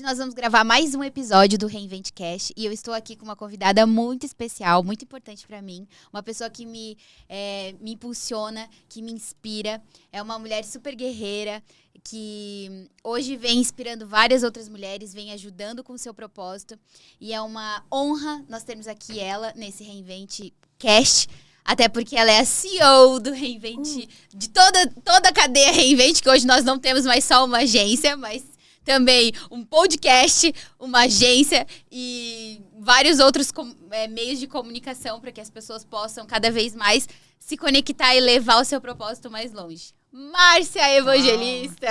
nós vamos gravar mais um episódio do Reinvente Cast e eu estou aqui com uma convidada muito especial, muito importante para mim, uma pessoa que me impulsiona, que me inspira, é uma mulher super guerreira, que hoje vem inspirando várias outras mulheres, vem ajudando com o seu propósito e é uma honra nós termos aqui ela nesse Reinvente Cast. Até porque ela é a CEO do Reinvente, de toda a cadeia Reinvente, que hoje nós não temos mais só uma agência, mas também um podcast, uma agência e vários outros meios de comunicação para que as pessoas possam cada vez mais se conectar e levar o seu propósito mais longe. Márcia Evangelista!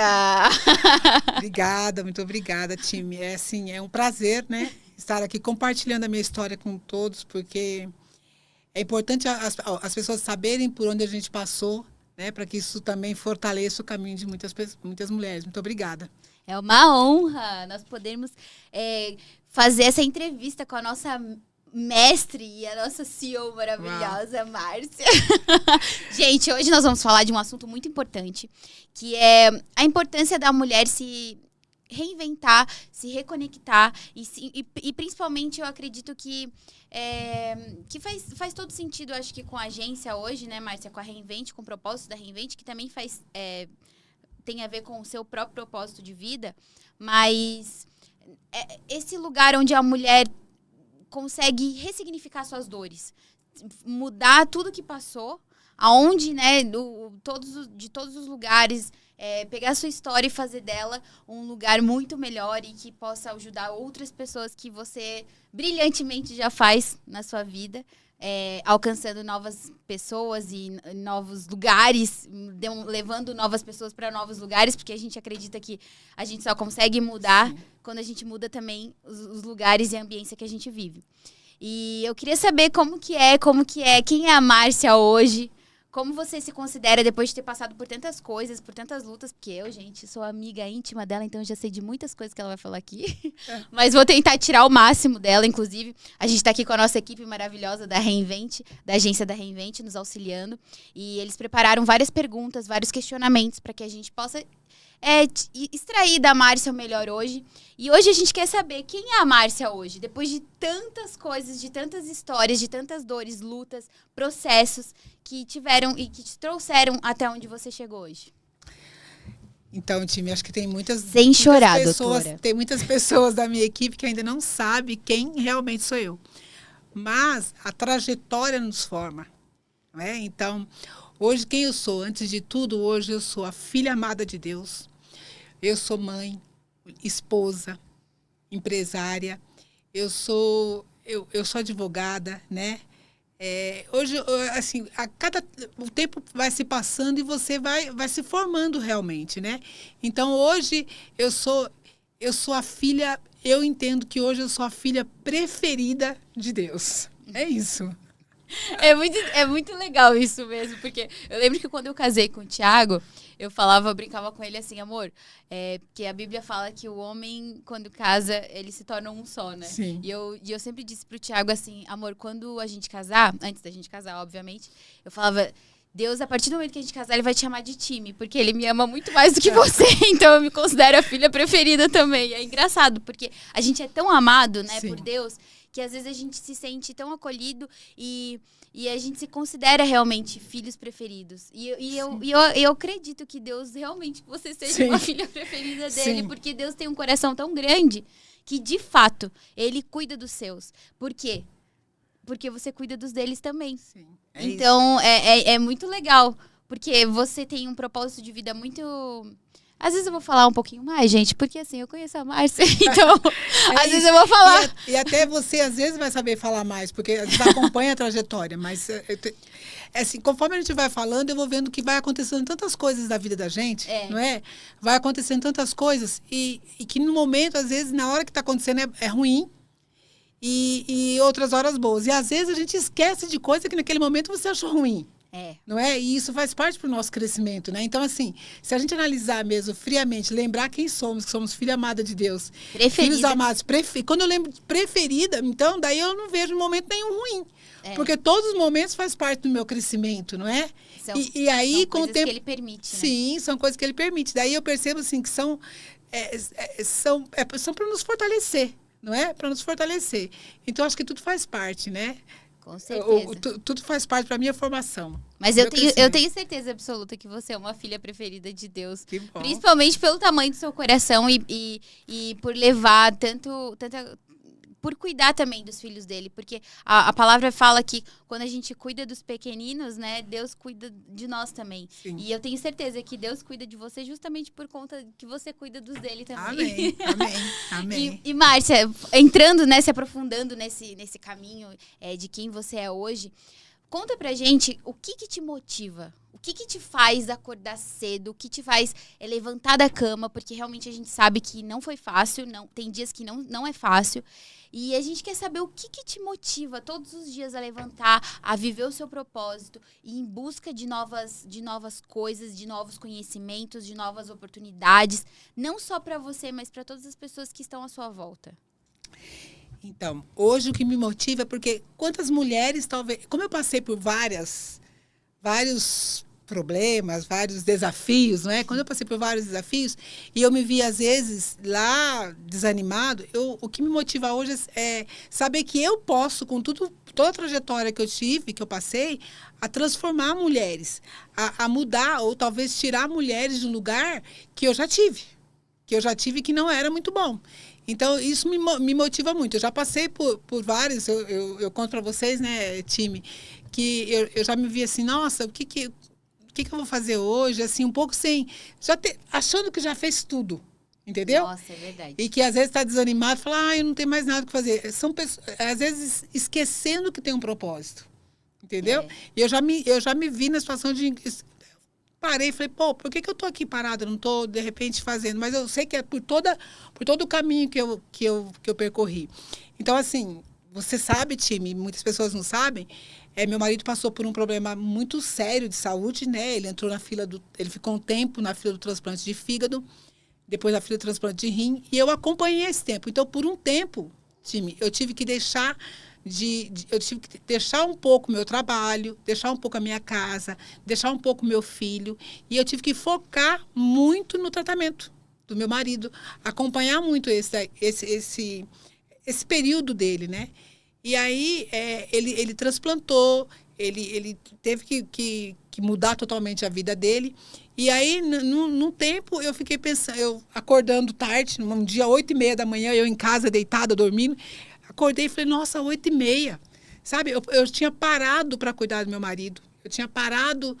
Obrigada, muito obrigada, time. É um prazer, né, estar aqui compartilhando a minha história com todos, porque é importante as pessoas saberem por onde a gente passou, né, para que isso também fortaleça o caminho de muitas mulheres. Muito obrigada. É uma honra nós podermos fazer essa entrevista com a nossa mestre e a nossa CEO maravilhosa, Márcia. Gente, hoje nós vamos falar de um assunto muito importante, que é a importância da mulher se reinventar, se reconectar e principalmente eu acredito que faz todo sentido, acho que com a agência hoje, né, Márcia, com a Reinvente, com o propósito da Reinvente, que também tem a ver com o seu próprio propósito de vida, mas esse lugar onde a mulher consegue ressignificar suas dores, mudar tudo que passou, aonde, né, de todos os lugares, pegar a sua história e fazer dela um lugar muito melhor e que possa ajudar outras pessoas que você brilhantemente já faz na sua vida, alcançando novas pessoas e novos lugares, levando novas pessoas para novos lugares, porque a gente acredita que a gente só consegue mudar Sim. quando a gente muda também os lugares e a ambiência que a gente vive. E eu queria saber como que é, quem é a Márcia hoje, como você se considera depois de ter passado por tantas coisas, por tantas lutas, porque eu, gente, sou amiga íntima dela, então eu já sei de muitas coisas que ela vai falar aqui. Mas vou tentar tirar o máximo dela, inclusive. A gente está aqui com a nossa equipe maravilhosa da Reinvente, da agência da Reinvente, nos auxiliando. E eles prepararam várias perguntas, vários questionamentos para que a gente possa extrair da Márcia o melhor hoje. E hoje a gente quer saber quem é a Márcia hoje, depois de tantas coisas, de tantas histórias, de tantas dores, lutas, processos que tiveram e que te trouxeram até onde você chegou hoje. Então, time, acho que tem muitas pessoas, doutora. Tem muitas pessoas da minha equipe que ainda não sabem quem realmente sou eu. Mas a trajetória nos forma, né? Então, hoje quem eu sou? Antes de tudo, hoje eu sou a filha amada de Deus. Eu sou mãe, esposa, empresária. Eu sou advogada, né? Hoje, assim, o tempo vai se passando e você vai se formando realmente, né? Então, hoje, eu sou a filha, eu entendo que hoje eu sou a filha preferida de Deus. É isso. É muito legal isso mesmo, porque eu lembro que quando eu casei com o Thiago, eu brincava com ele assim, amor, porque a Bíblia fala que o homem, quando casa, ele se torna um só, né? Sim. E eu sempre disse pro Thiago assim, amor, quando a gente casar, antes da gente casar, obviamente, eu falava, Deus, a partir do momento que a gente casar, ele vai te chamar de time, porque ele me ama muito mais do que você, então eu me considero a filha preferida também. É engraçado, porque a gente é tão amado, né, Sim. por Deus, que às vezes a gente se sente tão acolhido e a gente se considera realmente filhos preferidos. E eu acredito que Deus realmente, você seja Sim. uma filha preferida dele, Sim. porque Deus tem um coração tão grande que, de fato, ele cuida dos seus. Por quê? Porque você cuida dos deles também. Sim. Então, é muito legal, porque você tem um propósito de vida muito... Às vezes eu vou falar um pouquinho mais, gente, porque assim, eu conheço a Márcia, então às vezes eu vou falar. E até você, às vezes, vai saber falar mais, porque às vezes acompanha a trajetória, mas assim, conforme a gente vai falando, eu vou vendo que vai acontecendo tantas coisas da vida da gente, não é? Vai acontecendo tantas coisas e que no momento, às vezes, na hora que está acontecendo é ruim e outras horas boas. E às vezes a gente esquece de coisa que naquele momento você achou ruim. Não é? E isso faz parte do nosso crescimento, né? Então, assim, se a gente analisar mesmo friamente, lembrar quem somos, que somos filha amada de Deus, preferida. Filhos amados, quando eu lembro de preferida, então, daí eu não vejo momento nenhum ruim. Porque todos os momentos faz parte do meu crescimento, não é? E aí, são com o coisas tempo, que ele permite, né? Sim, são coisas que ele permite. Daí eu percebo, assim, que são são para nos fortalecer, não é? Para nos fortalecer. Então, acho que tudo faz parte, né? Com certeza. Tudo faz parte para a minha formação. Mas eu tenho certeza absoluta que você é uma filha preferida de Deus. Que bom. Principalmente pelo tamanho do seu coração e por levar por cuidar também dos filhos dele. Porque a palavra fala que quando a gente cuida dos pequeninos, né, Deus cuida de nós também. Sim. E eu tenho certeza que Deus cuida de você justamente por conta que você cuida dos dele também. Amém, amém, amém. E Márcia, entrando, né, se aprofundando nesse caminho de quem você é hoje, conta pra gente o que te motiva, o que te faz acordar cedo, o que te faz levantar da cama, porque realmente a gente sabe que não foi fácil, tem dias que não é fácil. E a gente quer saber o que te motiva todos os dias a levantar, a viver o seu propósito, e em busca de novas coisas, de novos conhecimentos, de novas oportunidades, não só para você, mas para todas as pessoas que estão à sua volta. Então, hoje o que me motiva é porque quantas mulheres, talvez... Como eu passei por vários problemas, vários desafios, não é? Quando eu passei por vários desafios e eu me vi, às vezes, lá desanimado, o que me motiva hoje é saber que eu posso, com toda a trajetória que eu tive, que eu passei, a transformar mulheres, a mudar ou talvez tirar mulheres de um lugar que eu já tive que não era muito bom. Então, isso me motiva muito. Eu já passei por vários, eu conto para vocês, né, time, que eu já me vi assim, nossa, o que eu vou fazer hoje? Assim, um pouco sem... achando que já fez tudo, entendeu? Nossa, é verdade. E que às vezes está desanimado, fala, eu não tenho mais nada o que fazer. São pessoas, às vezes, esquecendo que tem um propósito, entendeu? É. E eu já me vi na situação de... Parei e falei, por que eu estou aqui parada? Não estou, de repente, fazendo. Mas eu sei que é por todo o caminho que eu percorri. Então, assim, você sabe, time, muitas pessoas não sabem, meu marido passou por um problema muito sério de saúde, né? Ele entrou ele ficou um tempo na fila do transplante de fígado, depois da fila do transplante de rim, e eu acompanhei esse tempo. Então, por um tempo, time, eu tive que deixar um pouco o meu trabalho, deixar um pouco a minha casa, deixar um pouco o meu filho. E eu tive que focar muito no tratamento do meu marido, acompanhar muito esse período dele, né? E aí ele transplantou, ele teve que mudar totalmente a vida dele. E aí, num tempo, eu fiquei pensando, eu acordando tarde, num dia 8h30 da manhã, eu em casa, deitada, dormindo. Acordei e falei, nossa, 8h30. Sabe, eu tinha parado para cuidar do meu marido. Eu tinha parado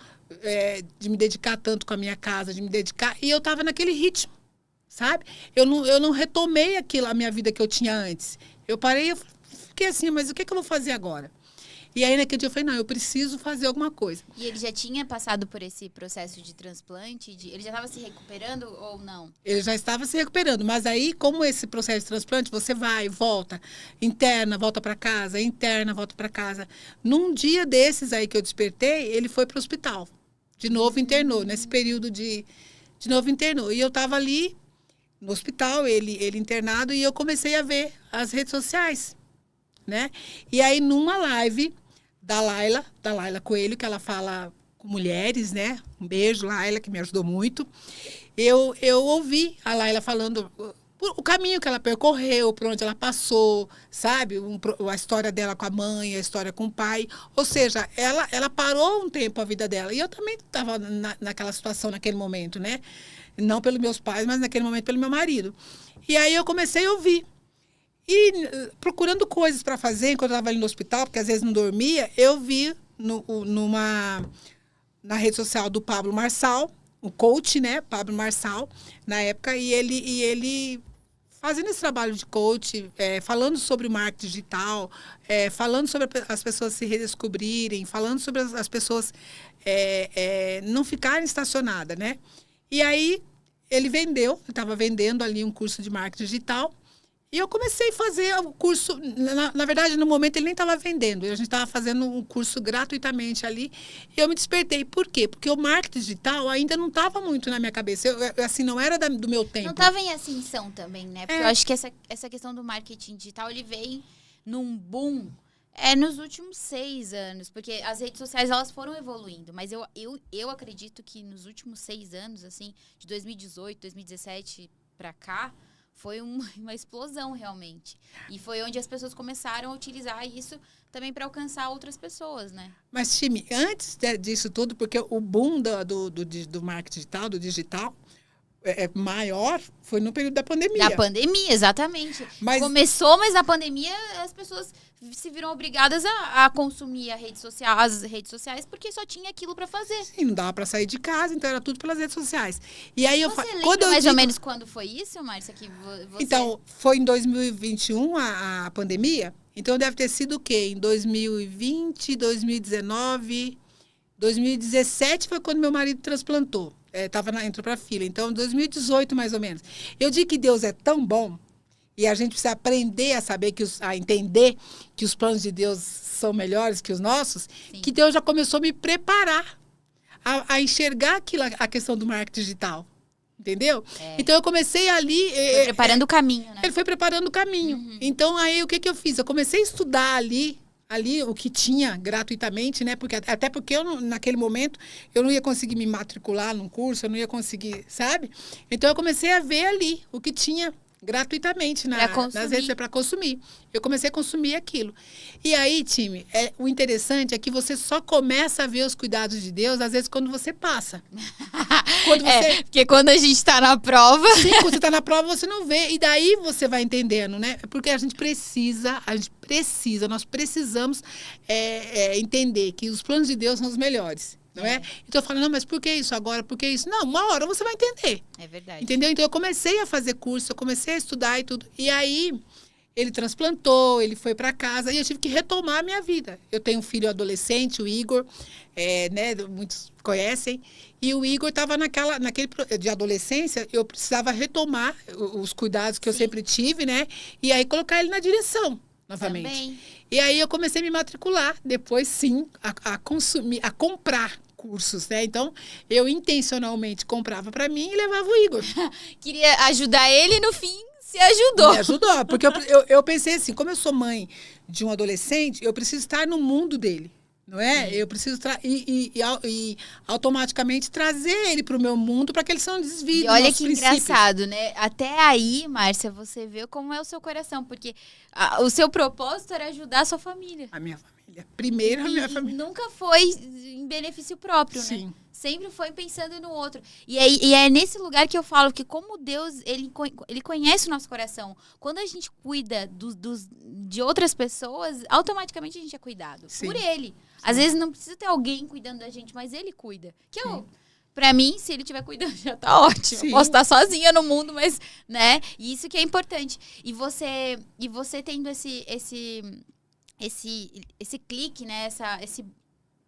de me dedicar tanto com a minha casa, de me dedicar. E eu estava naquele ritmo, sabe? Eu não retomei a minha vida que eu tinha antes. Eu parei e fiquei assim, mas o que eu vou fazer agora? E aí, naquele dia, eu falei, não, eu preciso fazer alguma coisa. E ele já tinha passado por esse processo de transplante? Ele já estava se recuperando ou não? Ele já estava se recuperando, mas aí, como esse processo de transplante, você vai, volta, interna, volta para casa, interna, volta para casa. Num dia desses aí que eu despertei, ele foi para o hospital. De novo internou, nesse período de novo internou. E eu estava ali no hospital, ele internado, e eu comecei a ver as redes sociais, né? E aí, numa live da Laila Coelho, que ela fala com mulheres, né? Um beijo, Laila, que me ajudou muito. Eu ouvi a Laila falando o caminho que ela percorreu, por onde ela passou, sabe? A história dela com a mãe, a história com o pai. Ou seja, ela parou um tempo a vida dela. E eu também estava naquela situação, naquele momento, né? Não pelos meus pais, mas naquele momento pelo meu marido. E aí eu comecei a ouvir. E procurando coisas para fazer, enquanto eu estava ali no hospital, porque às vezes não dormia, eu vi na rede social do Pablo Marçal, o coach, né? Pablo Marçal, na época, e ele fazendo esse trabalho de coach, falando sobre o marketing digital, falando sobre as pessoas se redescobrirem, falando sobre as pessoas não ficarem estacionadas, né? E aí ele estava vendendo ali um curso de marketing digital. E eu comecei a fazer o curso, na verdade, no momento ele nem estava vendendo, a gente estava fazendo um curso gratuitamente ali, e eu me despertei. Por quê? Porque o marketing digital ainda não estava muito na minha cabeça, assim, não era do meu tempo. Não estava em ascensão também, né? Porque eu acho que essa questão do marketing digital, ele veio num boom nos últimos 6 anos, porque as redes sociais, elas foram evoluindo, mas eu acredito que nos últimos 6 anos, assim, de 2018, 2017... pra cá, foi uma explosão, realmente. E foi onde as pessoas começaram a utilizar isso também para alcançar outras pessoas, né? Mas, time, antes disso tudo, porque o boom do marketing digital, do digital, maior foi no período da pandemia. Da pandemia, exatamente. Mas Começou, mas na pandemia as pessoas se viram obrigadas a consumir as redes sociais porque só tinha aquilo para fazer. sim, não dava para sair de casa, então era tudo pelas redes sociais. E aí Você lembra mais ou menos quando foi isso, Márcia? Que você... Então, foi em 2021 a pandemia. Então, deve ter sido o quê? Em 2020, 2019, 2017 foi quando meu marido transplantou. Entrou para fila. Então, 2018, mais ou menos. Eu digo que Deus é tão bom e a gente precisa aprender a saber, a entender que os planos de Deus são melhores que os nossos, Sim. que Deus já começou a me preparar a enxergar a questão do marketing digital. Entendeu? Então, eu comecei ali... Foi preparando o caminho, né? Ele foi preparando o caminho. Uhum. Então, aí, o que eu fiz? Eu comecei a estudar ali o que tinha gratuitamente, né? Até porque naquele momento eu não ia conseguir me matricular num curso, eu não ia conseguir, sabe? Então, eu comecei a ver ali o que tinha gratuitamente nas redes para consumir. Eu comecei a consumir aquilo. E aí, time, o interessante é que você só começa a ver os cuidados de Deus, às vezes, quando você passa. Porque quando a gente está na prova... Sim, quando você está na prova, você não vê. E daí você vai entendendo, né? Porque nós precisamos entender que os planos de Deus são os melhores. Não é? Então eu falo, não, mas por que isso agora? Por que isso? Não, uma hora você vai entender. É verdade. Entendeu? Então eu comecei a fazer curso, eu comecei a estudar e tudo. E aí ele transplantou, ele foi para casa e eu tive que retomar a minha vida. Eu tenho um filho adolescente, o Igor, né? Muitos conhecem. E o Igor estava naquele de adolescência, eu precisava retomar os cuidados que eu sempre tive, né? E aí colocar ele na direção novamente. Também. E aí eu comecei a me matricular, depois sim, a consumir, a comprar cursos, né? Então, eu intencionalmente comprava para mim e levava o Igor. Queria ajudar ele e no fim se ajudou. Me ajudou, porque eu pensei assim, como eu sou mãe de um adolescente, eu preciso estar no mundo dele. Não é? Sim. Eu preciso e automaticamente trazer ele para o meu mundo para que eles não desviem. E olha que engraçado, né? Até aí, Márcia, você vê como é o seu coração, porque o seu propósito era ajudar a sua família. A minha família. Primeiro a minha família. Nunca foi em benefício próprio, sim. Né? Sempre foi pensando no outro. E é nesse lugar que eu falo que como Deus, ele conhece o nosso coração. Quando a gente cuida de outras pessoas, automaticamente a gente é cuidado. Sim. Por ele. Sim. Às vezes não precisa ter alguém cuidando da gente, mas ele cuida. Pra mim, se ele estiver cuidando, já tá ótimo. Sim. Eu posso estar sozinha no mundo, mas, né? E isso que é importante. E você tendo esse clique, né?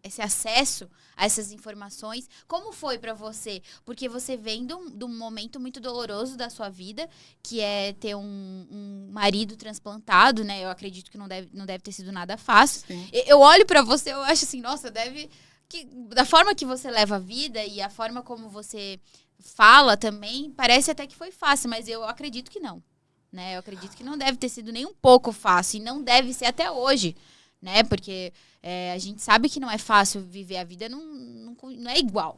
Esse acesso a essas informações. Como foi para você? Porque você vem de um momento muito doloroso da sua vida, que é ter um marido transplantado, né? Eu acredito que não deve ter sido nada fácil. Sim. Eu olho para você, eu acho assim, nossa, da forma que você leva a vida e a forma como você fala também, parece até que foi fácil, mas eu acredito que não. Né? Eu acredito que não deve ter sido nem um pouco fácil e não deve ser até hoje. Né? Porque a gente sabe que não é fácil viver a vida, não é igual.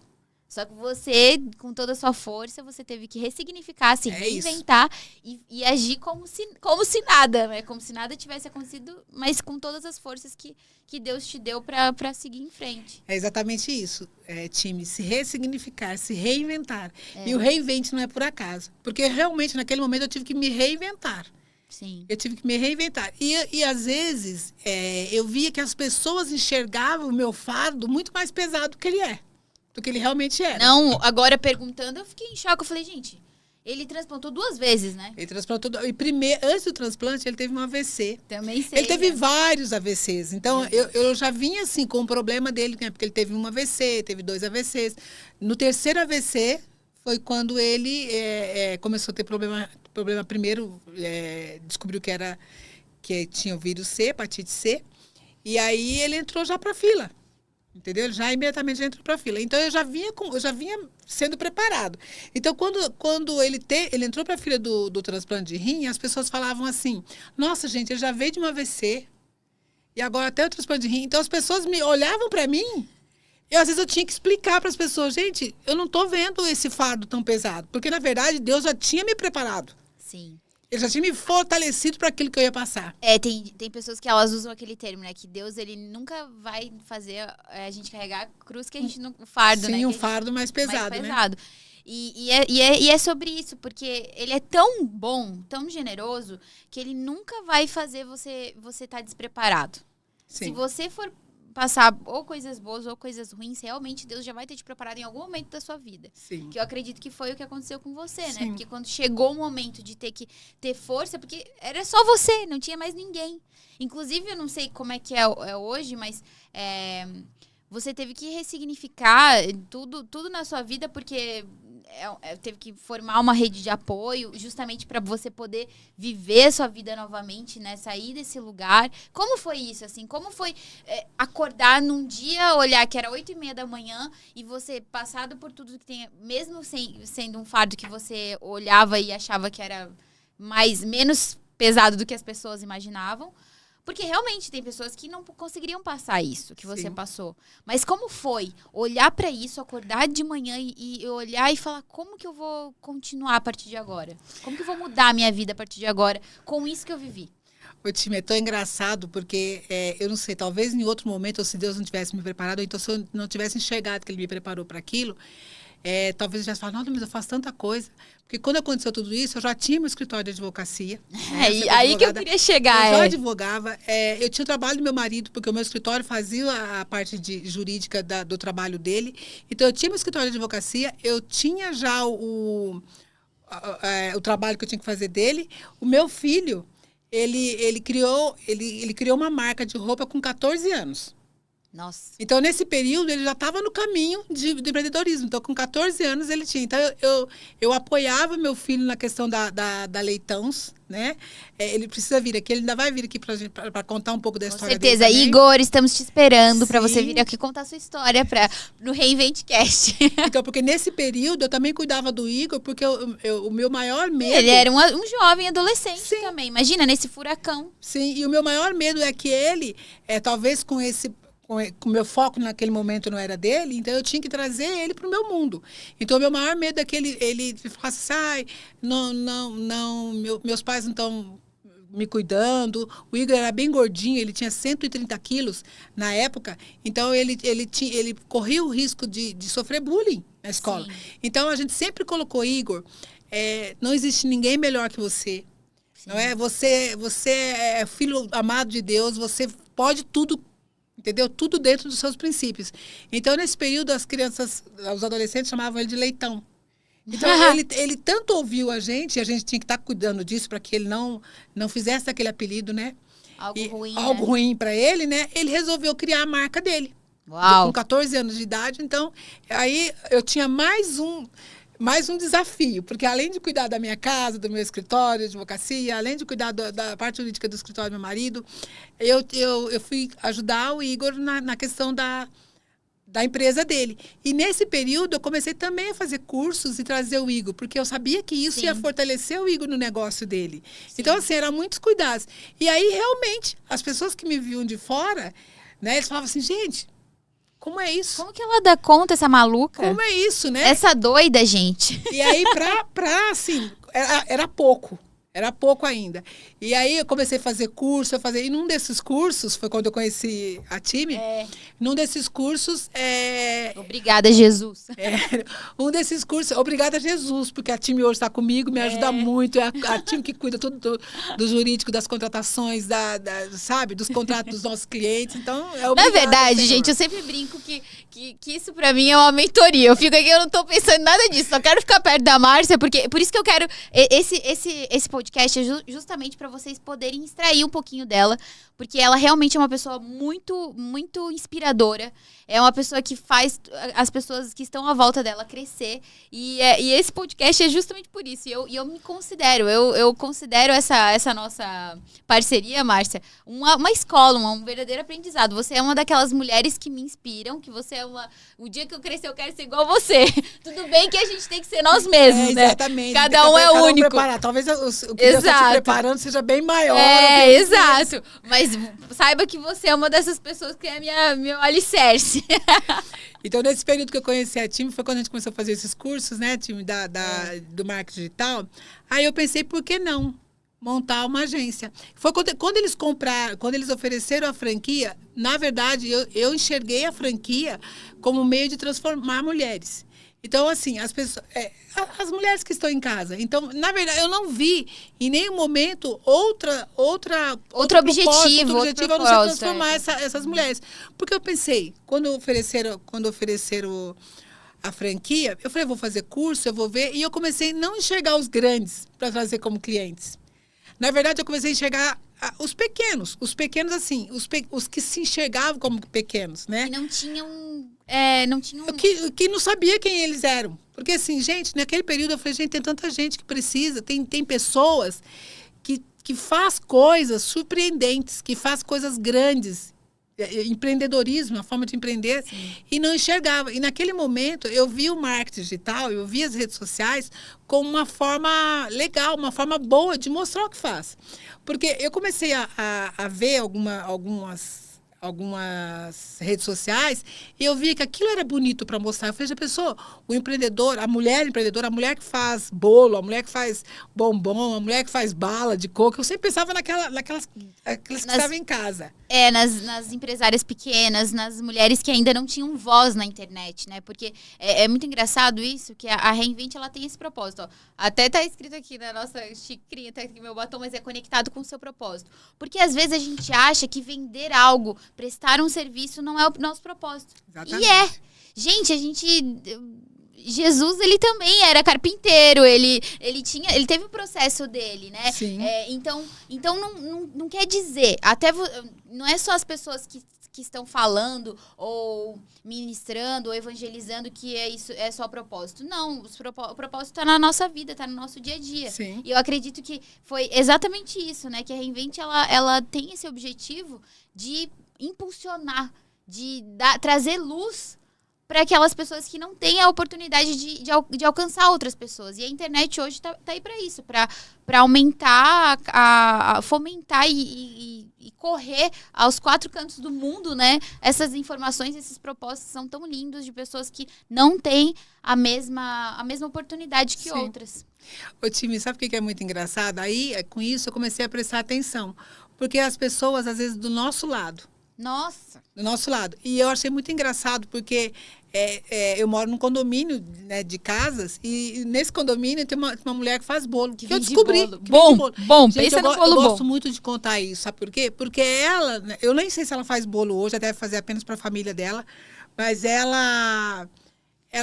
Só que você, com toda a sua força, você teve que ressignificar, se reinventar e agir como se nada, né? Como se nada tivesse acontecido, mas com todas as forças que Deus te deu para seguir em frente. É exatamente isso, time, se ressignificar, se reinventar. E o reinvente não é por acaso, porque realmente naquele momento eu tive que me reinventar. Sim. Eu tive que me reinventar. E às vezes, eu via que as pessoas enxergavam o meu fardo muito mais pesado do que ele é. Do que ele realmente era. Não, agora perguntando, eu fiquei em choque. Eu falei, gente, ele transplantou 2 vezes, né? Ele transplantou. E primeiro, antes do transplante, ele teve um AVC. Também sei. Ele teve vários AVCs. Então, eu já vinha assim com o problema dele, né? Porque ele teve um AVC, teve 2 AVCs. No terceiro AVC, foi quando ele começou a ter problema primeiro, descobriu que tinha o vírus C, hepatite C, e aí ele entrou já para a fila, entendeu? Ele já imediatamente entrou para a fila. Então, eu já vinha sendo preparado. Então, quando ele entrou para a fila do transplante de rim, as pessoas falavam assim, nossa, gente, ele já veio de um AVC, e agora até o transplante de rim. Então, as pessoas me olhavam para mim, Às vezes eu tinha que explicar para as pessoas, gente, eu não estou vendo esse fardo tão pesado. Porque, na verdade, Deus já tinha me preparado. Sim. Ele já tinha me fortalecido para aquilo que eu ia passar. Tem pessoas que elas usam aquele termo, né? Que Deus, ele nunca vai fazer a gente carregar a cruz que a gente não... O fardo, Sim, né? um fardo mais pesado, mais né? pesado. E é sobre isso, porque ele é tão bom, tão generoso, que ele nunca vai fazer você estar despreparado. Sim. Se você for passar ou coisas boas ou coisas ruins, realmente Deus já vai ter te preparado em algum momento da sua vida. Sim. Que eu acredito que foi o que aconteceu com você, né? Sim. Porque quando chegou o momento de ter que ter força, porque era só você, não tinha mais ninguém. Inclusive, eu não sei como é que é hoje, mas você teve que ressignificar tudo na sua vida, porque teve que formar uma rede de apoio justamente para você poder viver a sua vida novamente, né? Sair desse lugar. Como foi isso, assim? Como foi acordar num dia, olhar que era 8:30 da manhã e você, passado por tudo que tem, mesmo sendo um fardo que você olhava e achava que era menos pesado do que as pessoas imaginavam? Porque realmente tem pessoas que não conseguiriam passar isso que você passou. Mas como foi olhar para isso, acordar de manhã e olhar e falar, como que eu vou continuar a partir de agora? Como que eu vou mudar a minha vida a partir de agora com isso que eu vivi? O time é tão engraçado porque, eu não sei, talvez em outro momento, ou se Deus não tivesse me preparado, ou então se eu não tivesse enxergado que Ele me preparou para aquilo, talvez eu tivesse falado, não, mas eu faço tanta coisa. Porque quando aconteceu tudo isso, eu já tinha meu escritório de advocacia. E aí que eu queria chegar. Eu já advogava. Eu tinha o trabalho do meu marido, porque o meu escritório fazia a parte jurídica do trabalho dele. Então, eu tinha meu escritório de advocacia, eu tinha já o trabalho que eu tinha que fazer dele. O meu filho, ele criou uma marca de roupa com 14 anos. Nossa. Então, nesse período, ele já estava no caminho de empreendedorismo. Então, com 14 anos, ele tinha. Então, eu apoiava meu filho na questão da Leitãos, né? Ele precisa vir aqui, ele ainda vai vir aqui para contar um pouco da história dele. Com certeza. Igor, estamos te esperando para Sim. você vir aqui contar a sua história no Reinventcast. Então, porque nesse período, eu também cuidava do Igor, porque o meu maior medo... Ele era um jovem adolescente. Sim. Também. Imagina, nesse furacão. Sim, e o meu maior medo é que ele, talvez com o meu foco naquele momento não era dele, então eu tinha que trazer ele para o meu mundo. Então, o meu maior medo é que ele falasse assim, meus pais não estão me cuidando. O Igor era bem gordinho, ele tinha 130 quilos na época, então ele corria o risco de sofrer bullying na escola. Sim. Então, a gente sempre colocou, Igor, não existe ninguém melhor que você. Sim. Não é? Você é filho amado de Deus, você pode tudo. Entendeu? Tudo dentro dos seus princípios. Então, nesse período, os adolescentes chamavam ele de leitão. Então, ele tanto ouviu a gente tinha que estar cuidando disso para que ele não fizesse aquele apelido, né? Algo ruim para ele, né? Ele resolveu criar a marca dele. Uau. Com 14 anos de idade. Então, aí eu tinha mais um desafio, porque além de cuidar da minha casa, do meu escritório de advocacia, além de cuidar da parte jurídica do escritório do meu marido, eu fui ajudar o Igor na questão da empresa dele. E nesse período eu comecei também a fazer cursos e trazer o Igor, porque eu sabia que isso ia fortalecer o Igor no negócio dele. Sim. Então, assim, eram muitos cuidados. E aí, realmente, as pessoas que me viam de fora, né, eles falavam assim, gente... Como é isso? Como que ela dá conta, essa maluca? Como é isso, né? Essa doida, gente. E aí, assim, era pouco. Era pouco ainda. E aí, eu comecei a fazer curso, e num desses cursos, foi quando eu conheci a time, num desses cursos... Obrigada, Jesus. Um desses cursos, obrigada, Jesus, porque a time hoje está comigo, me ajuda muito, é a time que cuida tudo do jurídico, das contratações, sabe, dos contratos dos nossos clientes, então é obrigada, na verdade, Senhor. gente, eu sempre brinco que isso pra mim é uma mentoria, eu fico aqui, eu não tô pensando em nada disso, só quero ficar perto da Márcia, porque por isso que eu quero, esse podcast é justamente para vocês poderem extrair um pouquinho dela, porque ela realmente é uma pessoa muito, muito inspiradora. É uma pessoa que faz as pessoas que estão à volta dela crescer. E esse podcast é justamente por isso. E eu me considero, eu considero essa nossa parceria, Márcia, uma escola, um verdadeiro aprendizado. Você é uma daquelas mulheres que me inspiram, que você é o dia que eu crescer, eu quero ser igual a você. Tudo bem que a gente tem que ser nós mesmos, né? Exatamente. Cada um é único. Talvez que Deus está te Exato. preparando seja bem maior. Exato. Mas saiba que você é uma dessas pessoas que é meu alicerce. Então, nesse período que eu conheci a Time, foi quando a gente começou a fazer esses cursos, né, Time, do marketing digital. Aí eu pensei, por que não montar uma agência? Foi quando eles compraram, quando eles ofereceram a franquia, na verdade, eu enxerguei a franquia como meio de transformar mulheres. Então, assim, as pessoas, as mulheres que estão em casa. Então, na verdade, eu não vi em nenhum momento outro objetivo, a não ser transformar essas mulheres. Porque eu pensei, quando ofereceram a franquia, eu falei, vou fazer curso, eu vou ver. E eu comecei a não enxergar os grandes para trazer como clientes. Na verdade, eu comecei a enxergar os pequenos. Os pequenos, assim, os que se enxergavam como pequenos, né? E não tinham... Que não sabia quem eles eram. Porque, assim, gente, naquele período eu falei, gente, tem tanta gente que precisa, tem pessoas que faz coisas surpreendentes, que faz coisas grandes. Empreendedorismo, a forma de empreender, sim, e não enxergava. E naquele momento eu vi o marketing digital, eu vi as redes sociais como uma forma legal, uma forma boa de mostrar o que faz. Porque eu comecei a ver algumas redes sociais e eu vi que aquilo era bonito para mostrar. Eu falei, já pensou? O empreendedor, a mulher empreendedora, a mulher que faz bolo, a mulher que faz bombom, a mulher que faz bala de coco. Eu sempre pensava naquelas que estavam em casa. Nas empresárias pequenas, nas mulheres que ainda não tinham voz na internet, né? Porque é muito engraçado isso, que a Reinvente, ela tem esse propósito. Ó. Até tá escrito aqui na nossa xicrinha, tá aqui meu batom, mas é conectado com o seu propósito. Porque às vezes a gente acha que vender algo, prestar um serviço, não é o nosso propósito. Exatamente. E Jesus, ele também era carpinteiro, ele teve o processo dele, né? Sim. Então não quer dizer, não é só as pessoas que estão falando ou ministrando ou evangelizando que isso é só propósito. Não, o propósito está na nossa vida, está no nosso dia a dia. Sim. E eu acredito que foi exatamente isso, né? Que a Reinvente, ela tem esse objetivo de impulsionar, de trazer luz para aquelas pessoas que não têm a oportunidade de alcançar outras pessoas. E a internet hoje tá aí para isso, para aumentar, fomentar e correr aos 4 cantos do mundo, né? Essas informações, esses propósitos são tão lindos de pessoas que não têm a mesma oportunidade que Sim. outras. Ô, Time, sabe o que é muito engraçado? Aí, com isso, eu comecei a prestar atenção. Porque as pessoas, às vezes, do nosso lado. Nossa! Do nosso lado. E eu achei muito engraçado, porque eu moro num condomínio, né, de casas, e nesse condomínio tem uma mulher que faz bolo. Que eu descobri. Bom, gente, pensa no bolo eu bom. gosto muito de contar isso, sabe por quê? Porque ela, né, eu nem sei se ela faz bolo hoje, ela deve fazer apenas para a família dela, mas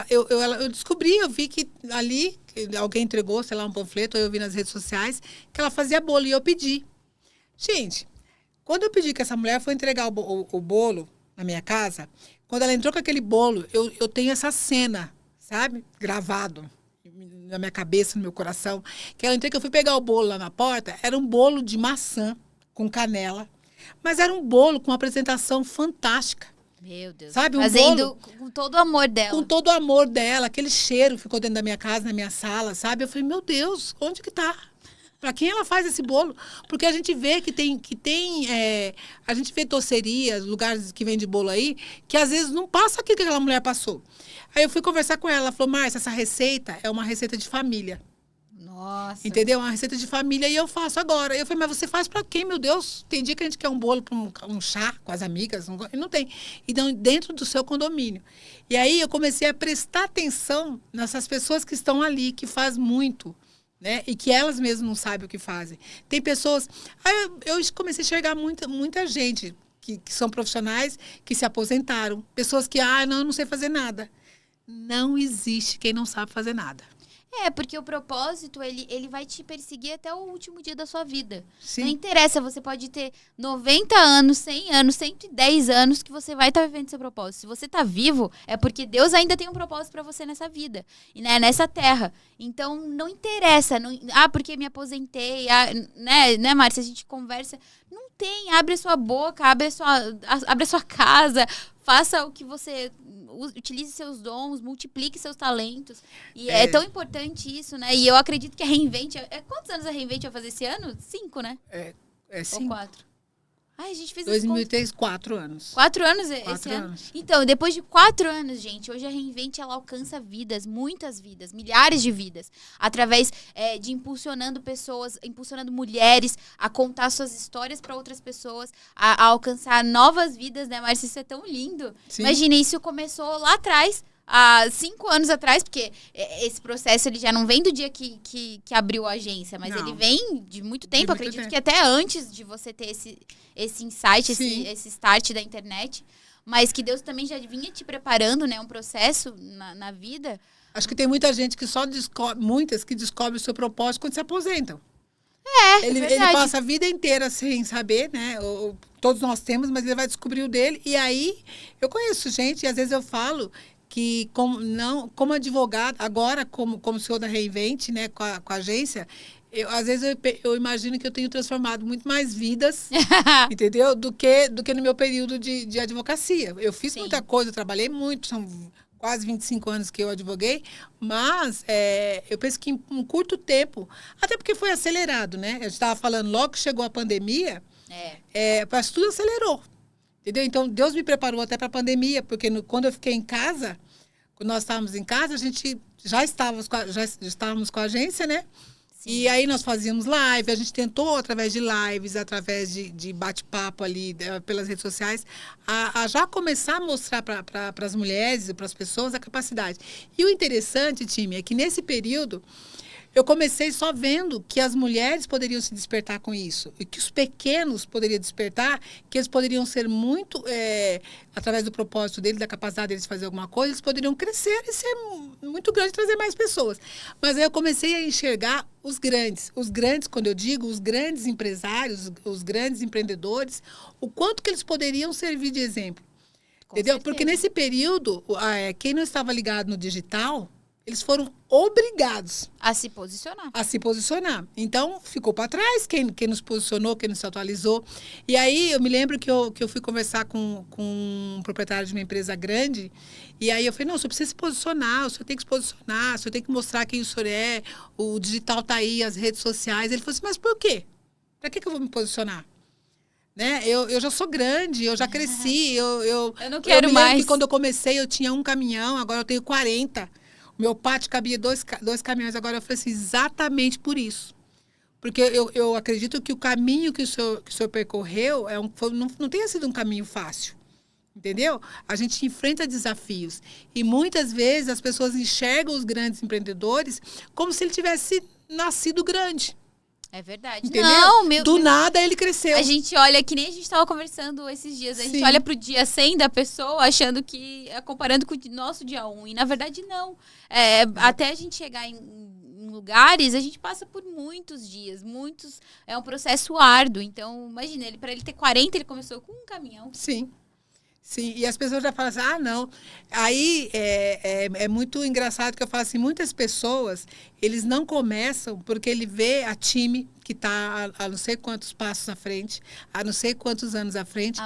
eu descobri, eu vi que ali, alguém entregou, sei lá, um panfleto, ou eu vi nas redes sociais, que ela fazia bolo, e eu pedi. Gente, quando eu pedi que essa mulher foi entregar o bolo na minha casa, quando ela entrou com aquele bolo, eu tenho essa cena, sabe? Gravado na minha cabeça, no meu coração. Que ela entrou, que eu fui pegar o bolo lá na porta, era um bolo de maçã com canela, mas era um bolo com uma apresentação fantástica. Meu Deus. Sabe, fazendo com todo o amor dela. Com todo o amor dela, aquele cheiro ficou dentro da minha casa, na minha sala, sabe? Eu falei, meu Deus, onde que tá? Para quem ela faz esse bolo? Porque a gente vê a gente vê docerias, lugares que vende bolo aí, que às vezes não passa aquilo que aquela mulher passou. Aí eu fui conversar com ela falou, Márcia, essa receita é uma receita de família. Nossa. Entendeu? Uma receita de família e eu faço agora. Eu falei, mas você faz para quem, meu Deus? Tem dia que a gente quer um bolo para um chá com as amigas, não tem. Então, dentro do seu condomínio. E aí eu comecei a prestar atenção nessas pessoas que estão ali, que faz muito. Né? E que elas mesmas não sabem o que fazem. Tem pessoas... Aí eu comecei a enxergar muita gente que são profissionais que se aposentaram. Pessoas que, não, eu não sei fazer nada. Não existe quem não sabe fazer nada. Porque o propósito, ele vai te perseguir até o último dia da sua vida. Sim. Não interessa, você pode ter 90 anos, 100 anos, 110 anos que você vai estar vivendo seu propósito. Se você está vivo, é porque Deus ainda tem um propósito para você nessa vida, e né, nessa terra. Então, não interessa. Porque me aposentei, né, Márcia? A gente conversa. Não tem. Abre a sua boca, abre a sua casa, faça o que utilize seus dons, multiplique seus talentos. E é tão importante isso, né? E eu acredito que a Reinvente... Quantos anos a Reinvente vai fazer esse ano? 5, né? É 5. Ou 4? Ai, a gente fez 2003, 4 anos. 4 anos 4 esse ano? anos. Então, depois de 4 anos, gente, hoje a Reinvente, ela alcança vidas, muitas vidas, milhares de vidas, através de impulsionando pessoas, impulsionando mulheres a contar suas histórias para outras pessoas, a alcançar novas vidas, né, Márcia? Isso é tão lindo. Sim. Imagina, isso começou lá atrás, há 5 anos atrás, porque esse processo ele já não vem do dia que abriu a agência, mas ele vem de muito tempo. Acredito que até antes de você ter esse insight, esse start da internet, mas que Deus também já vinha te preparando, né, um processo na vida. Acho que tem muita gente que só descobre, muitas que descobrem o seu propósito quando se aposentam. Ele passa a vida inteira sem saber, né? Todos nós temos, mas ele vai descobrir o dele. E aí, eu conheço gente, e às vezes eu falo que como advogado, agora como CEO da Reinvente, né, com a agência, às vezes eu imagino que eu tenho transformado muito mais vidas, entendeu? Do que no meu período de advocacia. Eu fiz muita coisa, eu trabalhei muito, são quase 25 anos que eu advoguei, mas eu penso que em um curto tempo, até porque foi acelerado, né? Eu estava falando, logo que chegou a pandemia, parece que tudo acelerou. Entendeu? Então, Deus me preparou até para a pandemia, porque quando eu fiquei em casa, quando nós estávamos em casa, a gente já estávamos com a agência, né? Sim. E aí nós fazíamos live, a gente tentou, através de lives, através de bate-papo ali, pelas redes sociais, a já começar a mostrar para as mulheres e para as pessoas a capacidade. E o interessante, time, é que nesse período, eu comecei só vendo que as mulheres poderiam se despertar com isso. E que os pequenos poderiam despertar, que eles poderiam ser muito, através do propósito deles, da capacidade deles de fazer alguma coisa, eles poderiam crescer e ser muito grandes, trazer mais pessoas. Mas aí eu comecei a enxergar os grandes. Os grandes, quando eu digo, os grandes empresários, os grandes empreendedores, o quanto que eles poderiam servir de exemplo. Entendeu? Porque nesse período, quem não estava ligado no digital, eles foram obrigados a se posicionar. Então, ficou para trás quem nos posicionou, quem nos atualizou. E aí, eu me lembro que eu fui conversar com um proprietário de uma empresa grande, e aí eu falei, não, o senhor precisa se posicionar, o senhor tem que se posicionar, o senhor tem que mostrar quem o senhor é, o digital está aí, as redes sociais. Ele falou assim, mas por quê? Para que eu vou me posicionar? Né? Eu já sou grande, eu já cresci. Eu não quero mais. Que quando eu comecei, eu tinha um caminhão, agora eu tenho 40. O meu pátio cabia dois caminhões, agora eu falei assim, exatamente por isso. Porque eu acredito que o caminho que o senhor percorreu não tenha sido um caminho fácil. Entendeu? A gente enfrenta desafios. E muitas vezes as pessoas enxergam os grandes empreendedores como se ele tivesse nascido grande. É verdade. Entendeu? Não, Do nada ele cresceu. A gente olha, que nem a gente estava conversando esses dias, a gente olha pro dia 100 da pessoa achando que comparando com o nosso dia 1. E na verdade não. Até a gente chegar em lugares, a gente passa por muitos dias, é um processo árduo. Então, imagina, para ele ter 40, ele começou com um caminhão. Sim. Sim, e as pessoas já falam assim, não. Aí é muito engraçado que eu falo assim, muitas pessoas, eles não começam porque ele vê a time que está a não sei quantos passos à frente, a não sei quantos anos à frente.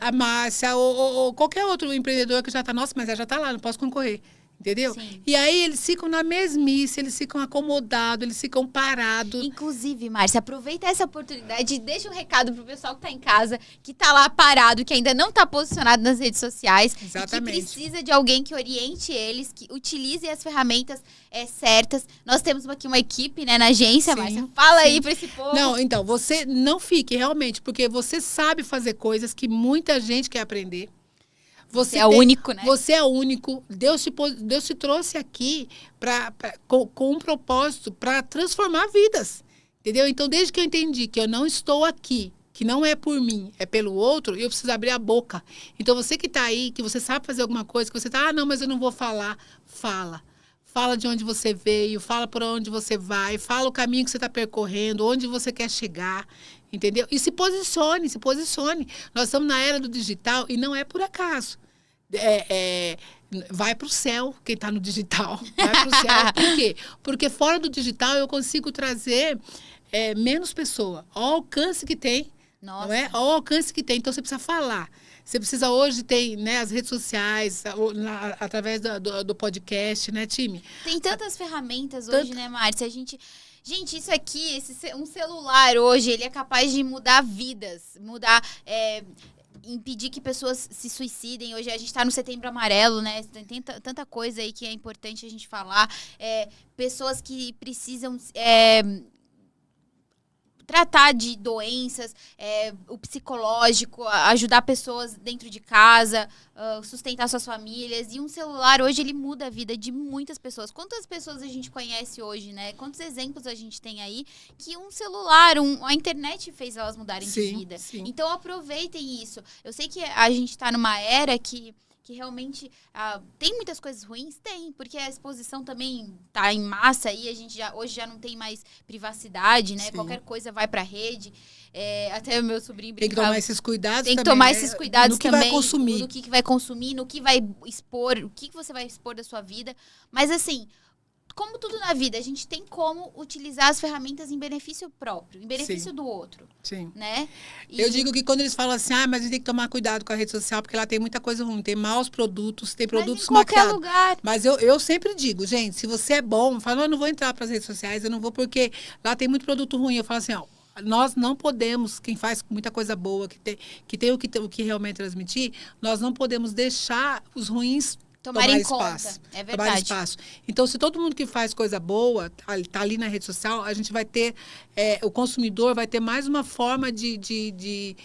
A Márcia, ou qualquer outro empreendedor que já está, nossa, mas ela já está lá, não posso concorrer. Entendeu? Sim. E aí eles ficam na mesmice, eles ficam acomodados, eles ficam parados. Inclusive, Márcia, aproveita essa oportunidade e deixa um recado pro pessoal que tá em casa, que tá lá parado, que ainda não tá posicionado nas redes sociais. Exatamente. E que precisa de alguém que oriente eles, que utilize as ferramentas certas. Nós temos aqui uma equipe, né, na agência, Sim, Márcia. Fala aí pra esse povo. Não, então, você não fique realmente, porque você sabe fazer coisas que muita gente quer aprender. Você é único, né? Você é único. Deus te trouxe aqui com um propósito para transformar vidas. Entendeu? Então, desde que eu entendi que eu não estou aqui, que não é por mim, é pelo outro, eu preciso abrir a boca. Então, você que está aí, que você sabe fazer alguma coisa, que você está, não, mas eu não vou falar. Fala. Fala de onde você veio, fala por onde você vai, fala o caminho que você está percorrendo, onde você quer chegar. Entendeu? E se posicione. Nós estamos na era do digital e não é por acaso. Vai para o céu quem está no digital. Vai para o céu. Por quê? Porque fora do digital eu consigo trazer menos pessoa. Olha o alcance que tem. Nossa. Não é? Olha o alcance que tem. Então você precisa falar. Você precisa hoje ter, né, as redes sociais, através do podcast, né, time? Tem tantas ferramentas hoje, né, Márcia? Gente, isso aqui, um celular hoje, ele é capaz de mudar vidas, impedir que pessoas se suicidem. Hoje a gente está no Setembro Amarelo, né? Tem tanta coisa aí que é importante a gente falar. Pessoas que precisam tratar de doenças, o psicológico, ajudar pessoas dentro de casa, sustentar suas famílias. E um celular hoje, ele muda a vida de muitas pessoas. Quantas pessoas a gente conhece hoje, né? Quantos exemplos a gente tem aí que um celular, a internet fez elas mudarem de vida. Sim. Então aproveitem isso. Eu sei que a gente está numa era que realmente tem muitas coisas ruins? Tem, porque a exposição também tá em massa aí, a gente hoje já não tem mais privacidade, né? Sim. Qualquer coisa vai pra rede. Até o meu sobrinho tem que tomar esses cuidados também. Tem que também, tomar né? esses cuidados no que também. Vai consumir. No que vai consumir, no que vai expor, o que você vai expor da sua vida. Mas assim, como tudo na vida, a gente tem como utilizar as ferramentas em benefício próprio, em benefício do outro. Sim. Né? Eu digo que quando eles falam assim, mas a gente tem que tomar cuidado com a rede social, porque lá tem muita coisa ruim, tem maus produtos, tem produtos maquiados. Mas em qualquer lugar. Mas eu sempre digo, gente, se você é bom, fala, eu não vou entrar para as redes sociais, eu não vou porque lá tem muito produto ruim. Eu falo assim, nós não podemos, quem faz muita coisa boa, que tem o que realmente transmitir, nós não podemos deixar os ruins tomar espaço. É verdade. Tomar espaço. Então, se todo mundo que faz coisa boa tá ali na rede social, a gente vai ter, o consumidor vai ter mais uma forma de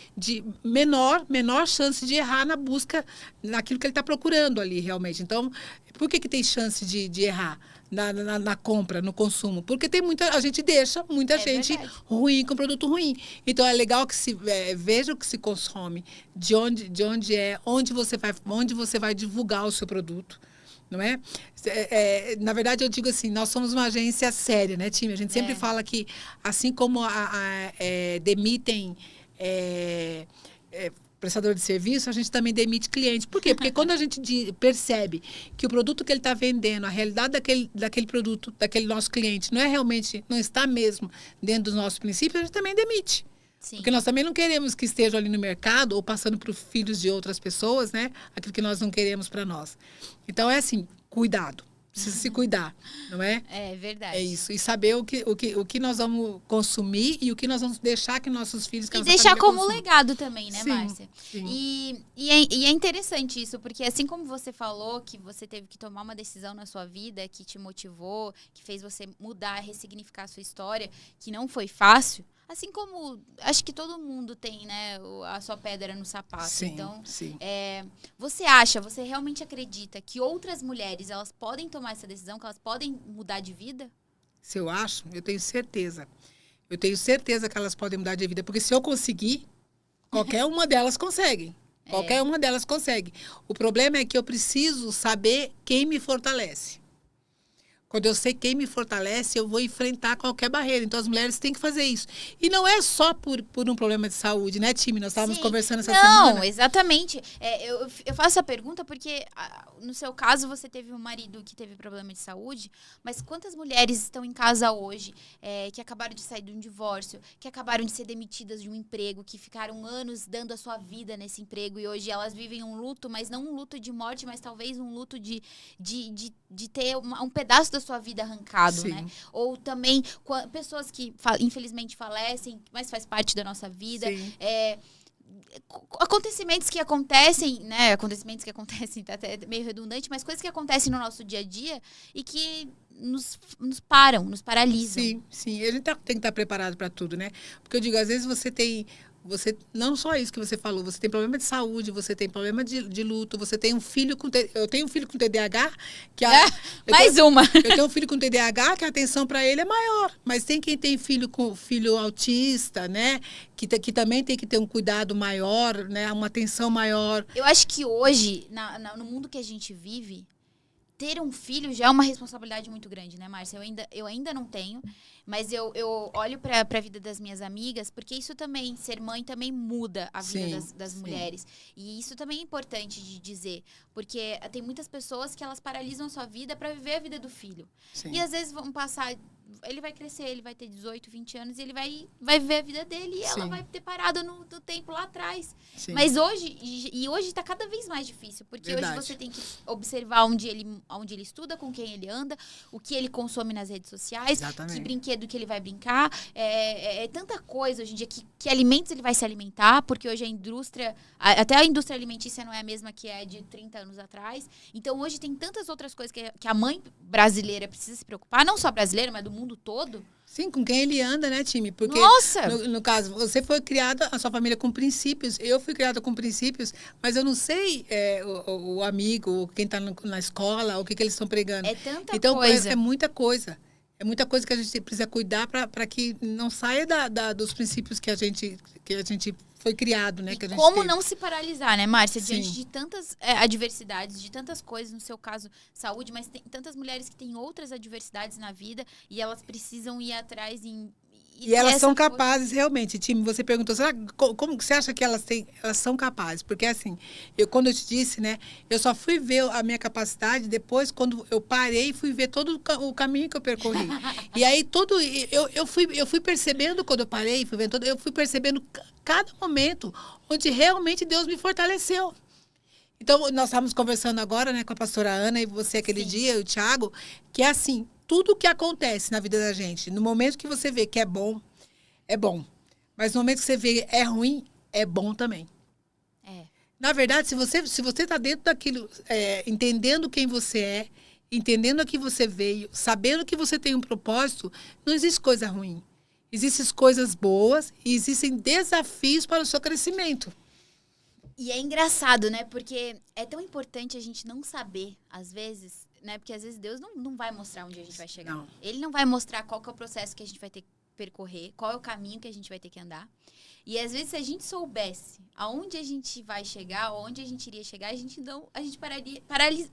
menor chance de errar na busca, naquilo que ele está procurando ali, realmente. Então, por que tem chance de errar na compra, no consumo? Porque a gente deixa muita gente ruim com produto ruim. Então, é legal que se veja o que se consome, de onde onde você vai divulgar o seu produto. Não é? Na verdade, eu digo assim, nós somos uma agência séria, né, time? A gente sempre fala que, assim como demitem prestador de serviço, a gente também demite cliente. Por quê? Porque quando a gente percebe que o produto que ele está vendendo, a realidade daquele produto, daquele nosso cliente, não está mesmo dentro dos nossos princípios, a gente também demite. Sim. Porque nós também não queremos que estejam ali no mercado ou passando para os filhos de outras pessoas, né? Aquilo que nós não queremos para nós. Então, é assim, cuidado. Precisa se cuidar, não é? É verdade. É isso. E saber o que nós vamos consumir e o que nós vamos deixar que nossos filhos... E deixar como legado também, né, sim, Márcia? Sim. E é interessante isso, porque assim como você falou que você teve que tomar uma decisão na sua vida que te motivou, que fez você mudar, ressignificar a sua história, que não foi fácil, assim como acho que todo mundo tem, né, a sua pedra no sapato. Sim, então, sim. Você realmente acredita que outras mulheres, elas podem tomar essa decisão, que elas podem mudar de vida? Se eu acho, eu tenho certeza. Eu tenho certeza que elas podem mudar de vida, porque se eu conseguir, qualquer uma delas consegue. Qualquer uma delas consegue. O problema é que eu preciso saber quem me fortalece. Quando eu sei quem me fortalece, eu vou enfrentar qualquer barreira. Então, as mulheres têm que fazer isso. E não é só por um problema de saúde, né, time? Nós estávamos conversando essa semana. Não, exatamente. Eu faço essa pergunta porque, no seu caso, você teve um marido que teve problema de saúde, mas quantas mulheres estão em casa hoje que acabaram de sair de um divórcio, que acabaram de ser demitidas de um emprego, que ficaram anos dando a sua vida nesse emprego e hoje elas vivem um luto, mas não um luto de morte, mas talvez um luto de ter um pedaço da sua vida arrancado, Sim. né? Ou também pessoas que infelizmente falecem, mas faz parte da nossa vida. Acontecimentos que acontecem, né? Acontecimentos que acontecem, tá até meio redundante, mas coisas que acontecem no nosso dia a dia e que nos param, nos paralisam. Sim. A gente tem que estar preparado para tudo, né? Porque eu digo, às vezes não só isso que você falou, você tem problema de saúde, você tem problema de luto, você tem um filho eu tenho um filho com TDAH, que eu tenho um filho com TDAH, que a atenção para ele é maior, mas tem quem tem filho autista, né, que também tem que ter um cuidado maior, né, uma atenção maior. Eu acho que hoje, no mundo que a gente vive, ter um filho já é uma responsabilidade muito grande, né, Márcia? Eu ainda não tenho, Mas eu olho para a vida das minhas amigas, porque isso também, ser mãe também muda a vida das mulheres. E isso também é importante de dizer, porque tem muitas pessoas que elas paralisam a sua vida para viver a vida do filho. Sim. E às vezes vão passar, ele vai crescer, ele vai ter 18, 20 anos, e ele vai viver a vida dele, e ela vai ter parado no tempo lá atrás. Sim. Mas hoje tá cada vez mais difícil, porque hoje você tem que observar onde ele estuda, com quem ele anda, o que ele consome nas redes sociais, que brinquedo que ele vai brincar. É tanta coisa hoje em dia, que alimentos ele vai se alimentar, porque hoje a indústria, até a indústria alimentícia não é a mesma que é de 30 anos atrás. Então hoje tem tantas outras coisas que a mãe brasileira precisa se preocupar, não só brasileira, mas do mundo todo. Sim, com quem ele anda, né, time? Porque, no caso, você foi criada, a sua família com princípios, eu fui criada com princípios, mas eu não sei o amigo, quem está na escola, o que eles estão pregando. É tanta coisa. É muita coisa. É muita coisa que a gente precisa cuidar para que não saia dos princípios que a gente foi criado, né? Que a gente como teve. Não se paralisar, né, Márcia? Diante de tantas adversidades, de tantas coisas, no seu caso, saúde, mas tem tantas mulheres que têm outras adversidades na vida e elas precisam ir atrás e elas são capazes, realmente, time. Você perguntou, como você acha que elas são capazes? Porque, assim, quando eu te disse, né, eu só fui ver a minha capacidade depois, quando eu parei e fui ver todo o caminho que eu percorri. E aí, eu fui percebendo, quando eu parei, eu fui percebendo cada momento onde realmente Deus me fortaleceu. Então, nós estávamos conversando agora, né, com a pastora Ana e você aquele dia, o Thiago, que é assim, tudo que acontece na vida da gente, no momento que você vê que é bom, é bom. Mas no momento que você vê é ruim, é bom também. Na verdade, se você está dentro daquilo, entendendo quem você é, entendendo a que você veio, sabendo que você tem um propósito, não existe coisa ruim. Existem coisas boas e existem desafios para o seu crescimento. E é engraçado, né? Porque é tão importante a gente não saber, às vezes, né? Porque às vezes Deus não vai mostrar onde a gente vai chegar. Não. Ele não vai mostrar qual que é o processo que a gente vai ter que percorrer, qual é o caminho que a gente vai ter que andar. E às vezes, se a gente soubesse aonde a gente vai chegar, onde a gente iria chegar, a gente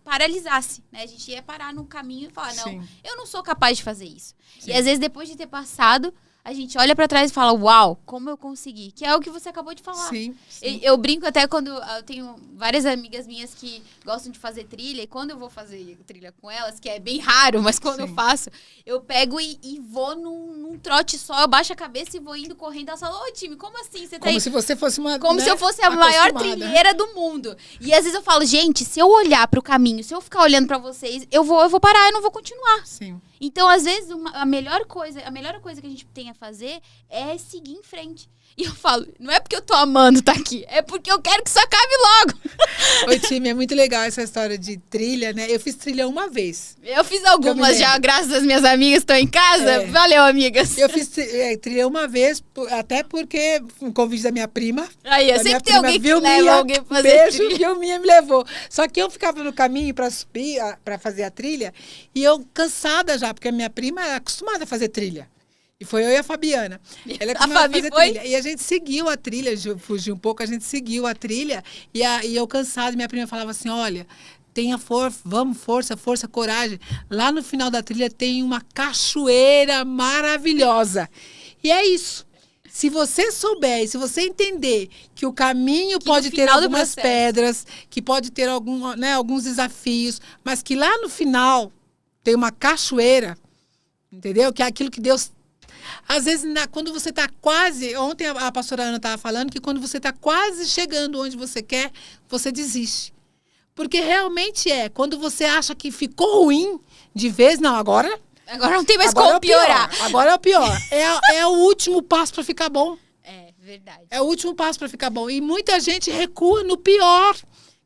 paralisasse, né? A gente ia parar no caminho e falar, não, eu não sou capaz de fazer isso. Sim. E às vezes, depois de ter passado, a gente olha pra trás e fala, uau, como eu consegui? Que é o que você acabou de falar. Sim. Eu brinco até quando eu tenho várias amigas minhas que gostam de fazer trilha, e quando eu vou fazer trilha com elas, que é bem raro, mas quando eu faço, eu pego e vou num trote só, eu baixo a cabeça e vou indo correndo. Elas falam, ô time, como assim? Você tá como se você fosse uma, como se eu fosse a maior trilheira do mundo. E às vezes eu falo, gente, se eu olhar pro caminho, se eu ficar olhando pra vocês, eu vou parar, eu não vou continuar. Sim. Então, às vezes, a melhor coisa que a gente tem a fazer é seguir em frente. E eu falo, não é porque eu tô amando estar aqui, é porque eu quero que isso acabe logo. Oi, time, é muito legal essa história de trilha, né? Eu fiz trilha uma vez. Eu fiz algumas já, graças às minhas amigas que estão em casa. Valeu, amigas. Eu fiz trilha uma vez, até porque um convite da minha prima. Aí, sempre tem alguém que leva alguém pra fazer beijo, trilha. Vilminha me levou. Só que eu ficava no caminho para subir, para fazer a trilha, e eu cansada já, porque a minha prima é acostumada a fazer trilha. E foi eu e a Fabiana. Ela é a Fabi foi? Trilha. E a gente seguiu a trilha, fugiu um pouco, a gente seguiu a trilha. E eu cansada, minha prima falava assim, olha, tenha força, vamos, força, coragem. Lá no final da trilha tem uma cachoeira maravilhosa. E é isso. Se você souber, se você entender que o caminho pode ter algumas pedras, que pode ter alguns desafios, mas que lá no final tem uma cachoeira, entendeu? Que é aquilo que Deus... Às vezes, quando você está quase... Ontem a pastora Ana estava falando que quando você está quase chegando onde você quer, você desiste. Porque realmente quando você acha que ficou ruim de vez, não, agora não tem mais como piorar. Agora é o pior. É o último passo para ficar bom. É verdade. É o último passo para ficar bom. E muita gente recua no pior,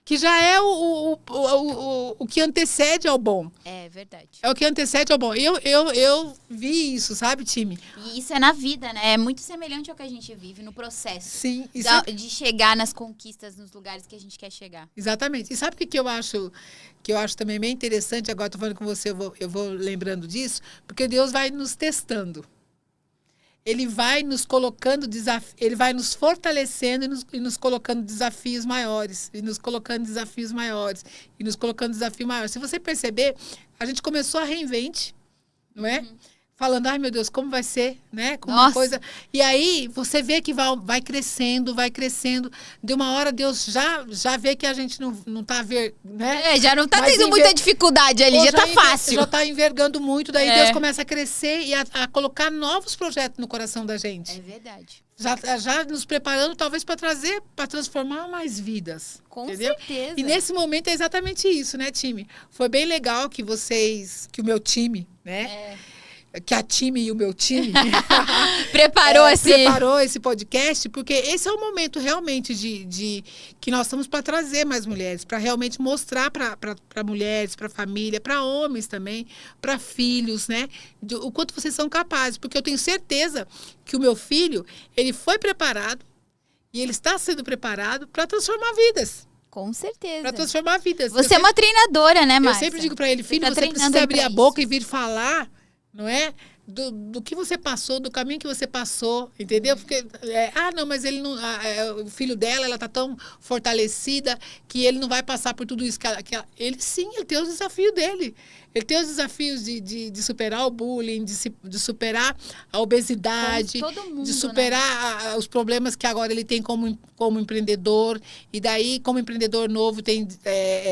que já é o que antecede ao bom. É verdade. É o que antecede ao bom. Eu vi isso, sabe, time? E isso é na vida, né? É muito semelhante ao que a gente vive no processo. Sim. De chegar nas conquistas, nos lugares que a gente quer chegar. Exatamente. E sabe o que eu acho também bem interessante? Agora estou falando com você, eu vou lembrando disso, porque Deus vai nos testando. Ele vai nos colocando ele vai nos fortalecendo e nos colocando desafios maiores, e nos colocando desafios maiores, e nos colocando desafios maiores. Se você perceber, a gente começou a Reinvente, não é? falando, ai meu Deus, como vai ser, né? Como Nossa. uma coisa. E aí você vê que vai crescendo, vai crescendo. De uma hora Deus já vê que a gente não tá né? Já não tá Mas tendo muita dificuldade ali, Ou já tá fácil. Já tá envergando muito, daí É. Deus começa a crescer e a colocar novos projetos no coração da gente. É verdade. Já nos preparando, talvez, para transformar mais vidas. Com entendeu? certeza. E nesse momento é exatamente isso, né, time? Foi bem legal que o meu time, né? Que a time e o meu time preparou esse podcast, porque esse é o momento realmente de que nós estamos para trazer mais mulheres, para realmente mostrar para mulheres, para família, para homens também, para filhos, né? O quanto vocês são capazes, porque eu tenho certeza que o meu filho, ele foi preparado e ele está sendo preparado para transformar vidas. Com certeza. Para transformar vidas. Você é uma treinadora, né, Márcia? Eu sempre digo para ele, filho, você treinando precisa abrir pra a boca isso. e vir falar, não é? Do que você passou, do caminho que você passou, entendeu? Porque, não, mas ele não, o filho dela, ela tá tão fortalecida que ele não vai passar por tudo isso. Ele sim, ele tem os desafios dele. Ele tem os desafios de superar o bullying, de superar a obesidade, todo mundo, de superar os problemas que agora ele tem como empreendedor. E daí, como empreendedor novo, tem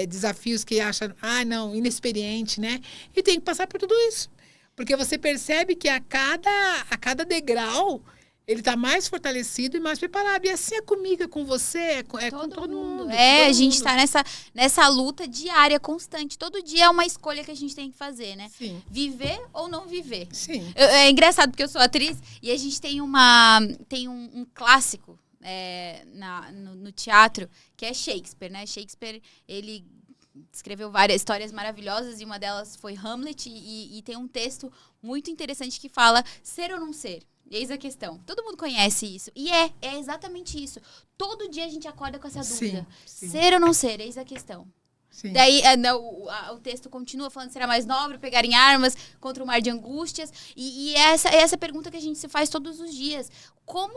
desafios que acha, não, inexperiente, né? E tem que passar por tudo isso. Porque você percebe que a cada degrau ele está mais fortalecido e mais preparado. E assim é comigo, é com você, é com todo mundo. A gente está nessa luta diária, constante. Todo dia é uma escolha que a gente tem que fazer, né? Sim. Viver ou não viver. Sim. É engraçado porque eu sou atriz e a gente tem um clássico no teatro que é Shakespeare, né? Shakespeare, ele escreveu várias histórias maravilhosas e uma delas foi Hamlet e tem um texto muito interessante que fala ser ou não ser. Eis a questão. Todo mundo conhece isso. E é exatamente isso. Todo dia a gente acorda com essa dúvida. Sim. Ser ou não ser, eis a questão. Sim. Daí o texto continua falando será mais nobre pegarem armas contra um mar de angústias. E essa pergunta que a gente se faz todos os dias. Qual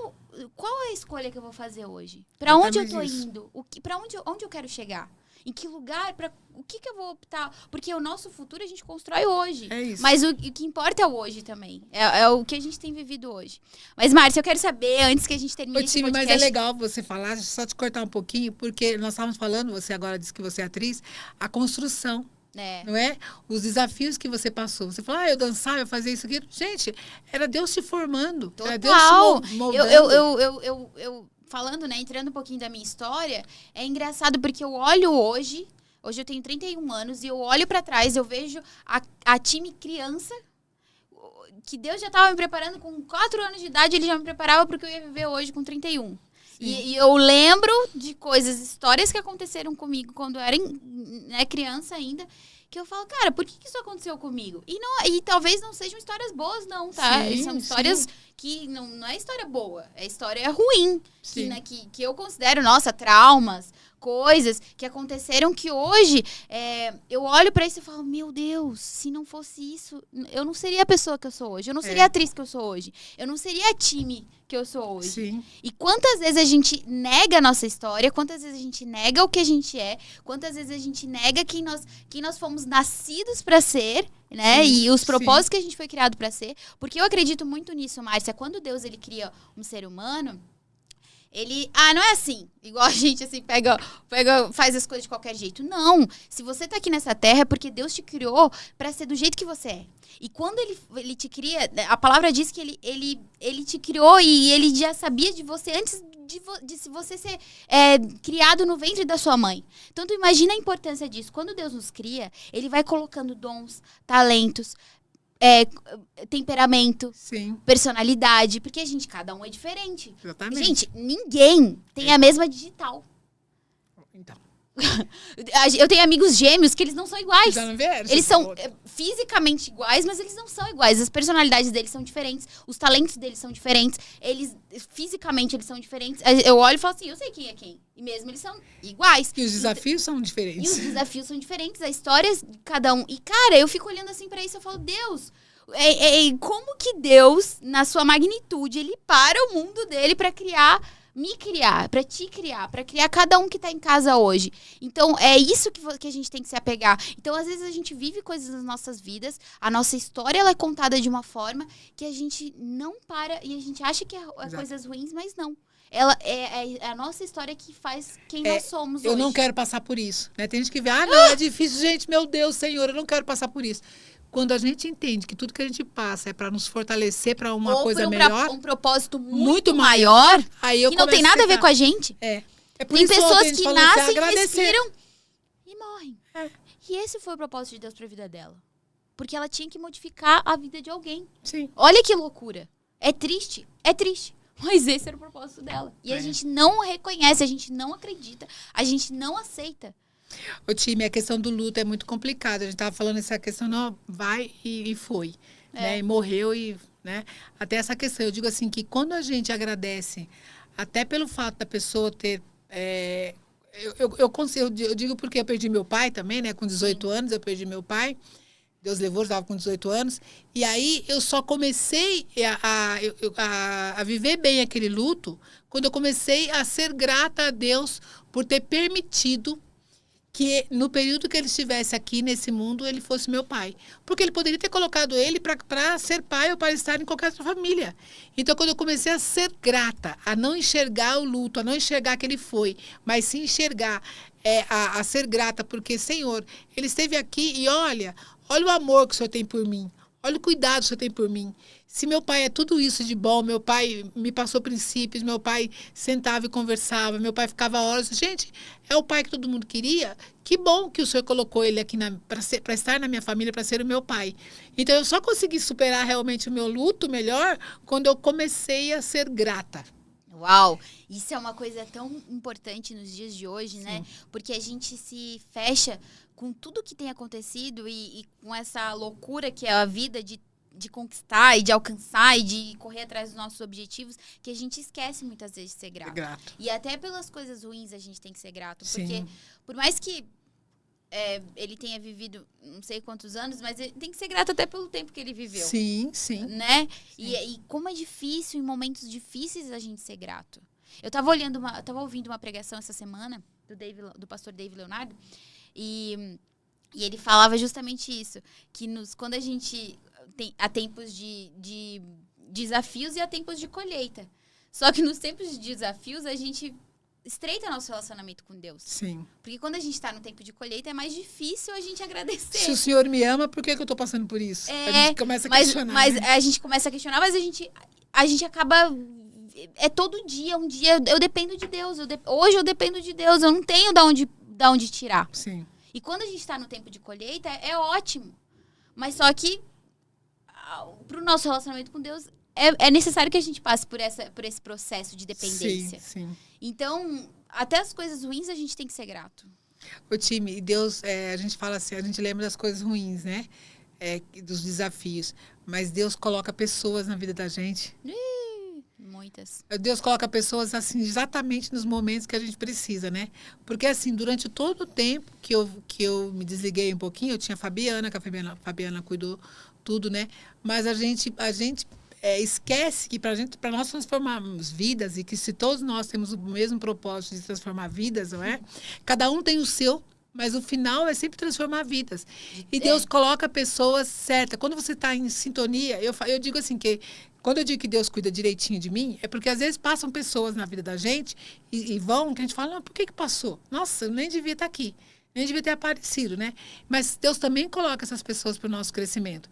é a escolha que eu vou fazer hoje? Para onde eu tô indo? Para onde eu quero chegar? Em que lugar? O que eu vou optar? Porque o nosso futuro a gente constrói hoje. É isso. Mas o que importa é o hoje também. É o que a gente tem vivido hoje. Mas, Márcia, eu quero saber, antes que a gente termine esse podcast... Mas é legal você falar, só te cortar um pouquinho, porque nós estávamos falando, você agora disse que você é atriz, a construção. Não é? Os desafios que você passou. Você falou, eu dançava, eu fazia isso aqui. Gente, era Deus te formando. Total. Era Deus te moldando. Eu falando, né, entrando um pouquinho da minha história, é engraçado porque eu olho hoje eu tenho 31 anos e eu olho pra trás, eu vejo a time criança, que Deus já tava me preparando com 4 anos de idade, ele já me preparava pro que eu ia viver hoje com 31. E eu lembro de histórias que aconteceram comigo quando eu era criança ainda, que eu falo, cara, por que isso aconteceu comigo? E talvez não sejam histórias boas, não, tá? São histórias que não é história boa, é história ruim. Que eu considero, traumas, coisas que aconteceram que hoje eu olho pra isso e falo, meu Deus, se não fosse isso, eu não seria a pessoa que eu sou hoje, eu não seria a atriz que eu sou hoje, eu não seria a time que eu sou hoje. Sim. E quantas vezes a gente nega a nossa história, quantas vezes a gente nega o que a gente é, quantas vezes a gente nega quem nós fomos nascidos pra ser, né? E os propósitos que a gente foi criado pra ser. Porque eu acredito muito nisso, Márcia. Quando Deus ele cria um ser humano, ele... não é assim. Igual a gente, assim, faz as coisas de qualquer jeito. Não. Se você tá aqui nessa terra é porque Deus te criou pra ser do jeito que você é. E quando ele te cria... A palavra diz que ele te criou e ele já sabia de você antes de você ser criado no ventre da sua mãe. Então, tu imagina a importância disso. Quando Deus nos cria, ele vai colocando dons, talentos, temperamento, personalidade, porque cada um é diferente. Exatamente. Gente, ninguém tem a mesma digital. Então. Eu tenho amigos gêmeos que eles não são iguais. Eles são fisicamente iguais, mas eles não são iguais. As personalidades deles são diferentes, os talentos deles são diferentes, fisicamente eles são diferentes. Eu olho e falo assim, eu sei quem é quem. E mesmo eles são iguais. E os desafios são diferentes. A história de cada um. E, cara, eu fico olhando assim pra isso e eu falo, Deus, como que Deus, na sua magnitude, ele para o mundo dele pra criar me criar, pra te criar, pra criar cada um que tá em casa hoje. Então, é isso que a gente tem que se apegar. Então, às vezes, a gente vive coisas nas nossas vidas, a nossa história, ela é contada de uma forma que a gente não para e a gente acha que é coisas ruins, mas não. Ela é a nossa história que faz quem nós somos hoje. Eu não quero passar por isso, né? Tem gente que vê, não, é difícil, gente, meu Deus, Senhor, eu não quero passar por isso. Quando a gente entende que tudo que a gente passa é para nos fortalecer para uma coisa melhor, um propósito muito maior, aí eu que não tem nada a ver com a gente. É por tem isso pessoas que nascem, agradecer. respiram e morrem. E esse foi o propósito de Deus para a vida dela. Porque ela tinha que modificar a vida de alguém. Sim. Olha que loucura. É triste. Mas esse era o propósito dela. E a gente não reconhece, a gente não acredita, a gente não aceita. O time, a questão do luto é muito complicada. A gente estava falando essa questão, não, vai e foi. Né? E morreu né? Até essa questão, eu digo assim, que quando a gente agradece, até pelo fato da pessoa ter... Eu digo porque eu perdi meu pai também, né? Com 18 anos, eu perdi meu pai. Deus levou, eu estava com 18 anos. E aí, eu só comecei a viver bem aquele luto quando eu comecei a ser grata a Deus por ter permitido que, no período que ele estivesse aqui nesse mundo, ele fosse meu pai. Porque ele poderia ter colocado ele para ser pai ou para estar em qualquer outra família. Então, quando eu comecei a ser grata, a não enxergar o luto, a não enxergar que ele foi, mas sim enxergar, a ser grata, porque, Senhor, ele esteve aqui e olha o amor que o Senhor tem por mim. Olha o cuidado que o Senhor tem por mim. Se meu pai é tudo isso de bom, meu pai me passou princípios, meu pai sentava e conversava, meu pai ficava horas. Gente, é o pai que todo mundo queria. Que bom que o Senhor colocou ele aqui para estar na minha família, para ser o meu pai. Então, eu só consegui superar realmente o meu luto melhor quando eu comecei a ser grata. Uau! Isso é uma coisa tão importante nos dias de hoje, né? Porque a gente se fecha com tudo que tem acontecido e com essa loucura que é a vida de conquistar e de alcançar e de correr atrás dos nossos objetivos, que a gente esquece muitas vezes de ser grato. E até pelas coisas ruins a gente tem que ser grato. Porque por mais que ele tenha vivido não sei quantos anos, mas ele tem que ser grato até pelo tempo que ele viveu. Sim. Né? E como é difícil, em momentos difíceis, a gente ser grato. Eu tava ouvindo uma pregação essa semana do pastor David Leonardo, e ele falava justamente isso, que quando a gente há tempos de desafios e há tempos de colheita. Só que nos tempos de desafios, a gente estreita nosso relacionamento com Deus. Sim. Porque quando a gente está no tempo de colheita, é mais difícil a gente agradecer. Se o Senhor me ama, por que eu estou passando por isso? A gente começa a questionar. Mas a gente começa a questionar, mas a gente acaba... É todo dia, um dia eu dependo de Deus. Hoje eu dependo de Deus, eu não tenho da onde tirar. Sim. E quando a gente está no tempo de colheita, é ótimo. Mas só que, para o nosso relacionamento com Deus, é necessário que a gente passe por esse processo de dependência. Sim. Então, até as coisas ruins a gente tem que ser grato. O time, Deus, a gente fala assim, a gente lembra das coisas ruins, né? Dos desafios. Mas Deus coloca pessoas na vida da gente. Muitas. Deus coloca pessoas assim exatamente nos momentos que a gente precisa, né? Porque assim, durante todo o tempo que eu me desliguei um pouquinho, eu tinha a Fabiana, que a Fabiana cuidou tudo, né? Mas a gente esquece que para nós transformarmos vidas e que se todos nós temos o mesmo propósito de transformar vidas, não é? Cada um tem o seu, mas o final é sempre transformar vidas. E Deus coloca pessoas certas. Quando você está em sintonia, eu digo assim que quando eu digo que Deus cuida direitinho de mim, é porque às vezes passam pessoas na vida da gente e vão, que a gente fala, não, por que passou? Nossa, eu nem devia estar aqui, nem devia ter aparecido, né? Mas Deus também coloca essas pessoas para o nosso crescimento.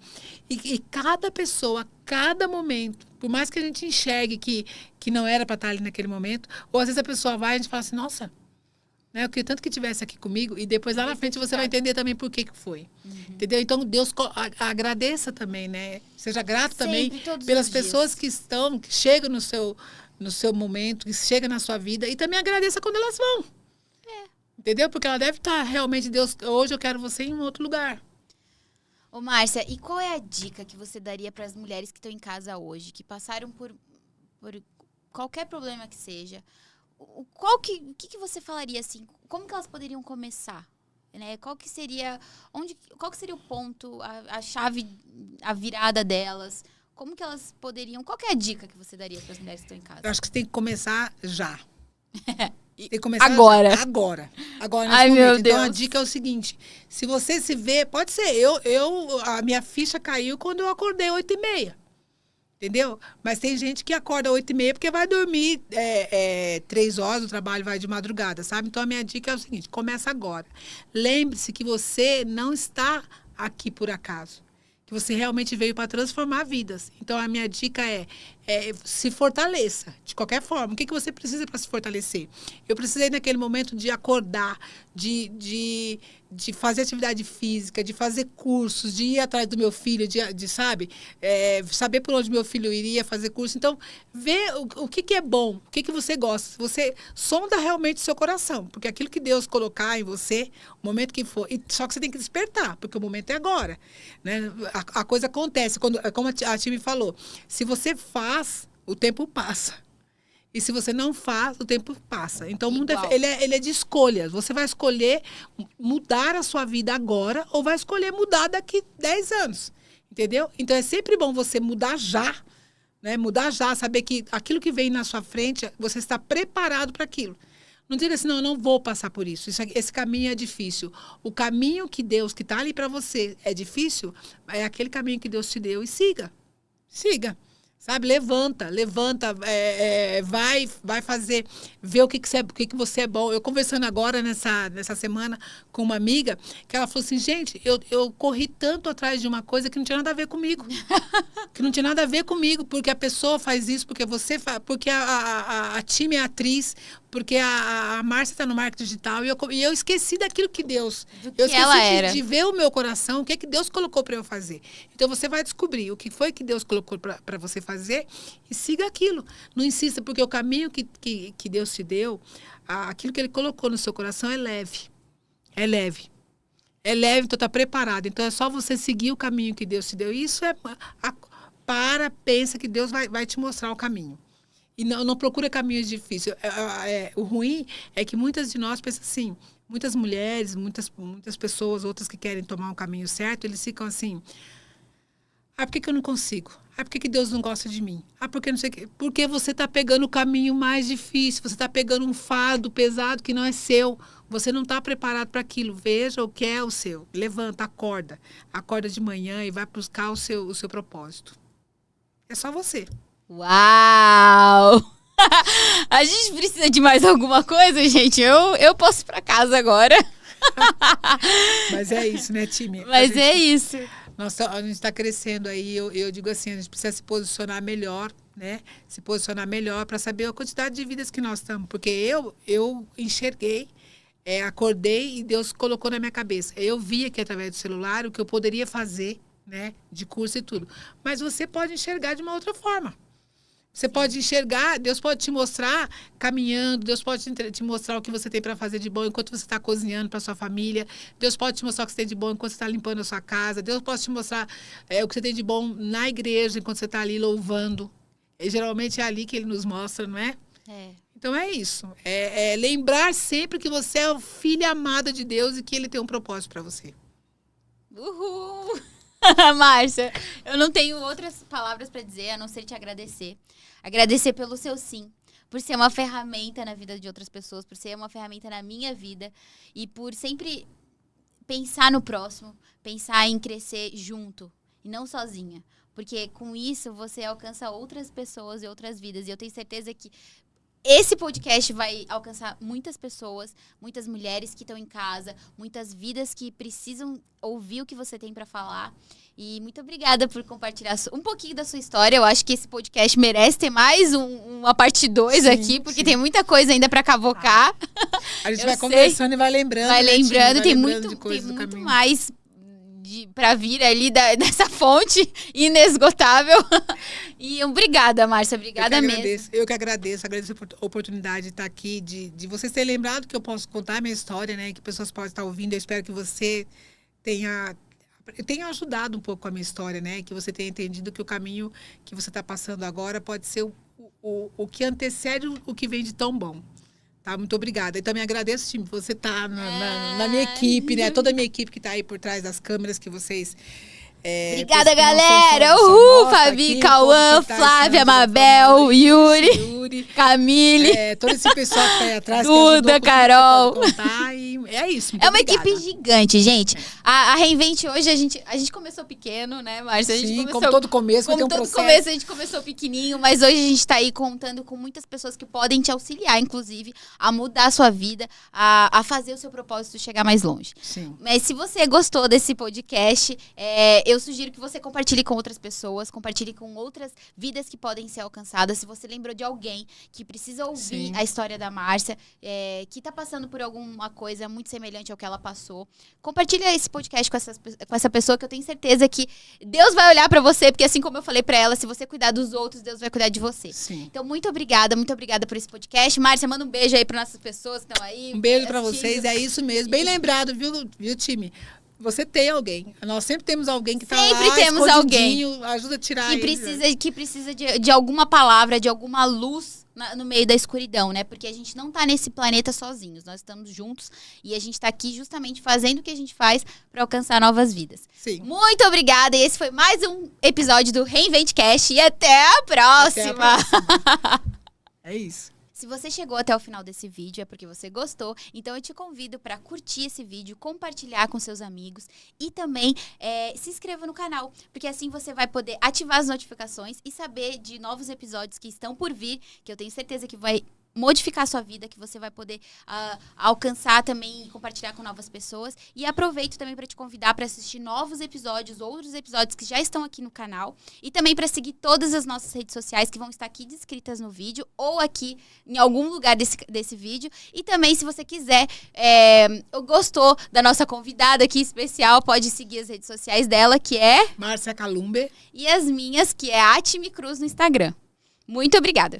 E cada pessoa, cada momento, por mais que a gente enxergue que não era para estar ali naquele momento, ou às vezes a pessoa vai e a gente fala assim, nossa, né, eu queria tanto que tivesse aqui comigo, e depois lá na frente você vai entender também por que foi. Entendeu? Então, Deus agradeça também, né? Seja grato também pelas pessoas que chegam no seu momento, que chegam na sua vida, e também agradeça quando elas vão. Entendeu? Porque ela deve estar realmente, Deus, hoje eu quero você em um outro lugar. Ô, Márcia, e qual é a dica que você daria para as mulheres que estão em casa hoje, que passaram por qualquer problema que seja? O que você falaria assim? Como que elas poderiam começar? Né? Qual que seria o ponto, a chave, a virada delas? como que elas poderiam... Qual que é a dica que você daria para as mulheres que estão em casa? Eu acho que você tem que começar já. Tem que começar agora. Já. Agora nesse Ai, momento. meu Então, Deus. a dica é o seguinte. Se você se vê... Pode ser. A minha ficha caiu quando eu acordei 8h30. Entendeu? Mas tem gente que acorda 8h30 porque vai dormir 3 horas, o trabalho vai de madrugada, sabe? Então, a minha dica é o seguinte, começa agora. Lembre-se que você não está aqui por acaso. Que você realmente veio para transformar vidas. Então, a minha dica é se fortaleça, de qualquer forma. O que você precisa para se fortalecer? Eu precisei, naquele momento, de acordar, de fazer atividade física, de fazer cursos, de ir atrás do meu filho, sabe? Saber por onde meu filho iria fazer curso. Então, ver o que é bom, o que você gosta. Você sonda realmente o seu coração, porque aquilo que Deus colocar em você, o momento que for, só que você tem que despertar, porque o momento é agora. Né? A coisa acontece, como a Ti me falou, se você faz, o tempo passa. E se você não faz, o tempo passa. Então, o mundo ele é de escolhas. Você vai escolher mudar a sua vida agora ou vai escolher mudar daqui 10 anos. Entendeu? Então, é sempre bom você mudar já. Né? Mudar já, saber que aquilo que vem na sua frente, você está preparado para aquilo. Não diga assim, não, eu não vou passar por isso. Esse caminho é difícil. O caminho que está ali para você é difícil, é aquele caminho que Deus te deu e siga. Siga. Sabe, levanta, vai fazer, ver o que você é bom. Eu conversando agora nessa semana com uma amiga, que ela falou assim, gente, eu corri tanto atrás de uma coisa que não tinha nada a ver comigo. Que não tinha nada a ver comigo, porque a pessoa faz isso, porque você faz, porque a time é atriz, porque a Márcia está no marketing digital, e eu esqueci daquilo que Deus... Eu esqueci de ver o meu coração, o que Deus colocou para eu fazer. Então, você vai descobrir o que foi que Deus colocou para você fazer e siga aquilo. Não insista, porque o caminho que Deus te deu, aquilo que Ele colocou no seu coração é leve. É leve. É leve, então está preparado. Então, é só você seguir o caminho que Deus te deu. Isso pensa que Deus vai te mostrar o caminho. E não procura caminhos difíceis. O ruim é que muitas de nós pensam assim, muitas mulheres, muitas pessoas, outras que querem tomar um caminho certo, eles ficam assim, por que eu não consigo? Por que Deus não gosta de mim? Porque não sei o quê. Porque você está pegando o caminho mais difícil, você está pegando um fardo pesado que não é seu. Você não está preparado para aquilo. Veja o que é o seu. Levanta, acorda. Acorda de manhã e vai buscar o seu propósito. É só você. Uau! A gente precisa de mais alguma coisa, gente? Eu posso ir pra casa agora. Mas é isso, né, time? Mas é isso. A gente está crescendo aí. Eu digo assim, a gente precisa se posicionar melhor, né? Se posicionar melhor para saber a quantidade de vidas que nós estamos. Porque eu enxerguei, acordei e Deus colocou na minha cabeça. Eu vi aqui através do celular o que eu poderia fazer, né? De curso e tudo. Mas você pode enxergar de uma outra forma. Você pode enxergar, Deus pode te mostrar caminhando, Deus pode te mostrar o que você tem para fazer de bom enquanto você está cozinhando para sua família, Deus pode te mostrar o que você tem de bom enquanto você está limpando a sua casa, Deus pode te mostrar o que você tem de bom na igreja enquanto você está ali louvando. Geralmente é ali que Ele nos mostra, não é? Então é isso. É lembrar sempre que você é filha amada de Deus e que Ele tem um propósito para você. Uhul! Márcia, eu não tenho outras palavras para dizer a não ser te agradecer. Agradecer pelo seu sim, por ser uma ferramenta na vida de outras pessoas, por ser uma ferramenta na minha vida e por sempre pensar no próximo, pensar em crescer junto e não sozinha. Porque com isso você alcança outras pessoas e outras vidas. E eu tenho certeza que esse podcast vai alcançar muitas pessoas, muitas mulheres que estão em casa, muitas vidas que precisam ouvir o que você tem para falar. E muito obrigada por compartilhar um pouquinho da sua história. Eu acho que esse podcast merece ter mais uma parte 2 aqui, porque tem muita coisa ainda para cavocar. A gente vai conversando e vai lembrando. Vai lembrando, tem muito mais para vir ali dessa fonte inesgotável. E obrigada, Márcia, obrigada mesmo. Eu que agradeço a oportunidade de estar aqui, de vocês terem lembrado que eu posso contar a minha história, né? Que pessoas podem estar ouvindo. Eu espero que você tenha ajudado um pouco com a minha história, né? Que você tenha entendido que o caminho que você está passando agora pode ser o que antecede o que vem de tão bom. Tá? Muito obrigada. E também agradeço, time, você tá na minha equipe, né? Toda a minha equipe que está aí por trás das câmeras, que vocês Obrigada, galera! Uhul! Fabi, Cauã, Flávia, Mabel, Yuri, Camille. Todo esse pessoal que tá aí atrás. Duda, Carol. É isso. É uma equipe gigante, gente. A Reinvente hoje, a gente começou pequeno, né, Márcia? Sim, como todo começo, vai ter um processo. Como todo começo, a gente começou pequenininho, mas hoje a gente tá aí contando com muitas pessoas que podem te auxiliar, inclusive, a mudar a sua vida, a fazer o seu propósito chegar mais longe. Sim. Mas se você gostou desse podcast, eu sugiro que você compartilhe com outras pessoas, compartilhe com outras vidas que podem ser alcançadas. Se você lembrou de alguém que precisa ouvir a história da Márcia, que tá passando por alguma coisa muito semelhante ao que ela passou, compartilha esse podcast com essa pessoa, que eu tenho certeza que Deus vai olhar pra você, porque assim como eu falei pra ela, se você cuidar dos outros, Deus vai cuidar de você. Sim. Então, muito obrigada por esse podcast. Márcia, manda um beijo aí para nossas pessoas que estão aí. Um beijo para vocês, é isso mesmo. Bem lembrado, viu, time? Você tem alguém. Nós sempre temos alguém que está lá, sempre temos alguém. Ajuda a tirar que precisa de alguma palavra, de alguma luz no meio da escuridão, né? Porque a gente não tá nesse planeta sozinhos. Nós estamos juntos e a gente tá aqui justamente fazendo o que a gente faz para alcançar novas vidas. Sim. Muito obrigada. E esse foi mais um episódio do Reinvente Cast. E até a próxima. É isso. Se você chegou até o final desse vídeo é porque você gostou, então eu te convido para curtir esse vídeo, compartilhar com seus amigos e também se inscreva no canal, porque assim você vai poder ativar as notificações e saber de novos episódios que estão por vir, que eu tenho certeza que vai modificar a sua vida, que você vai poder alcançar também e compartilhar com novas pessoas. E aproveito também para te convidar para assistir novos episódios, outros episódios que já estão aqui no canal, e também para seguir todas as nossas redes sociais que vão estar aqui descritas no vídeo ou aqui em algum lugar desse vídeo. E também, se você quiser, gostou da nossa convidada aqui especial, pode seguir as redes sociais dela, que é Márcia Calumbe, e as minhas, que é @timicruz no Instagram. Muito obrigada!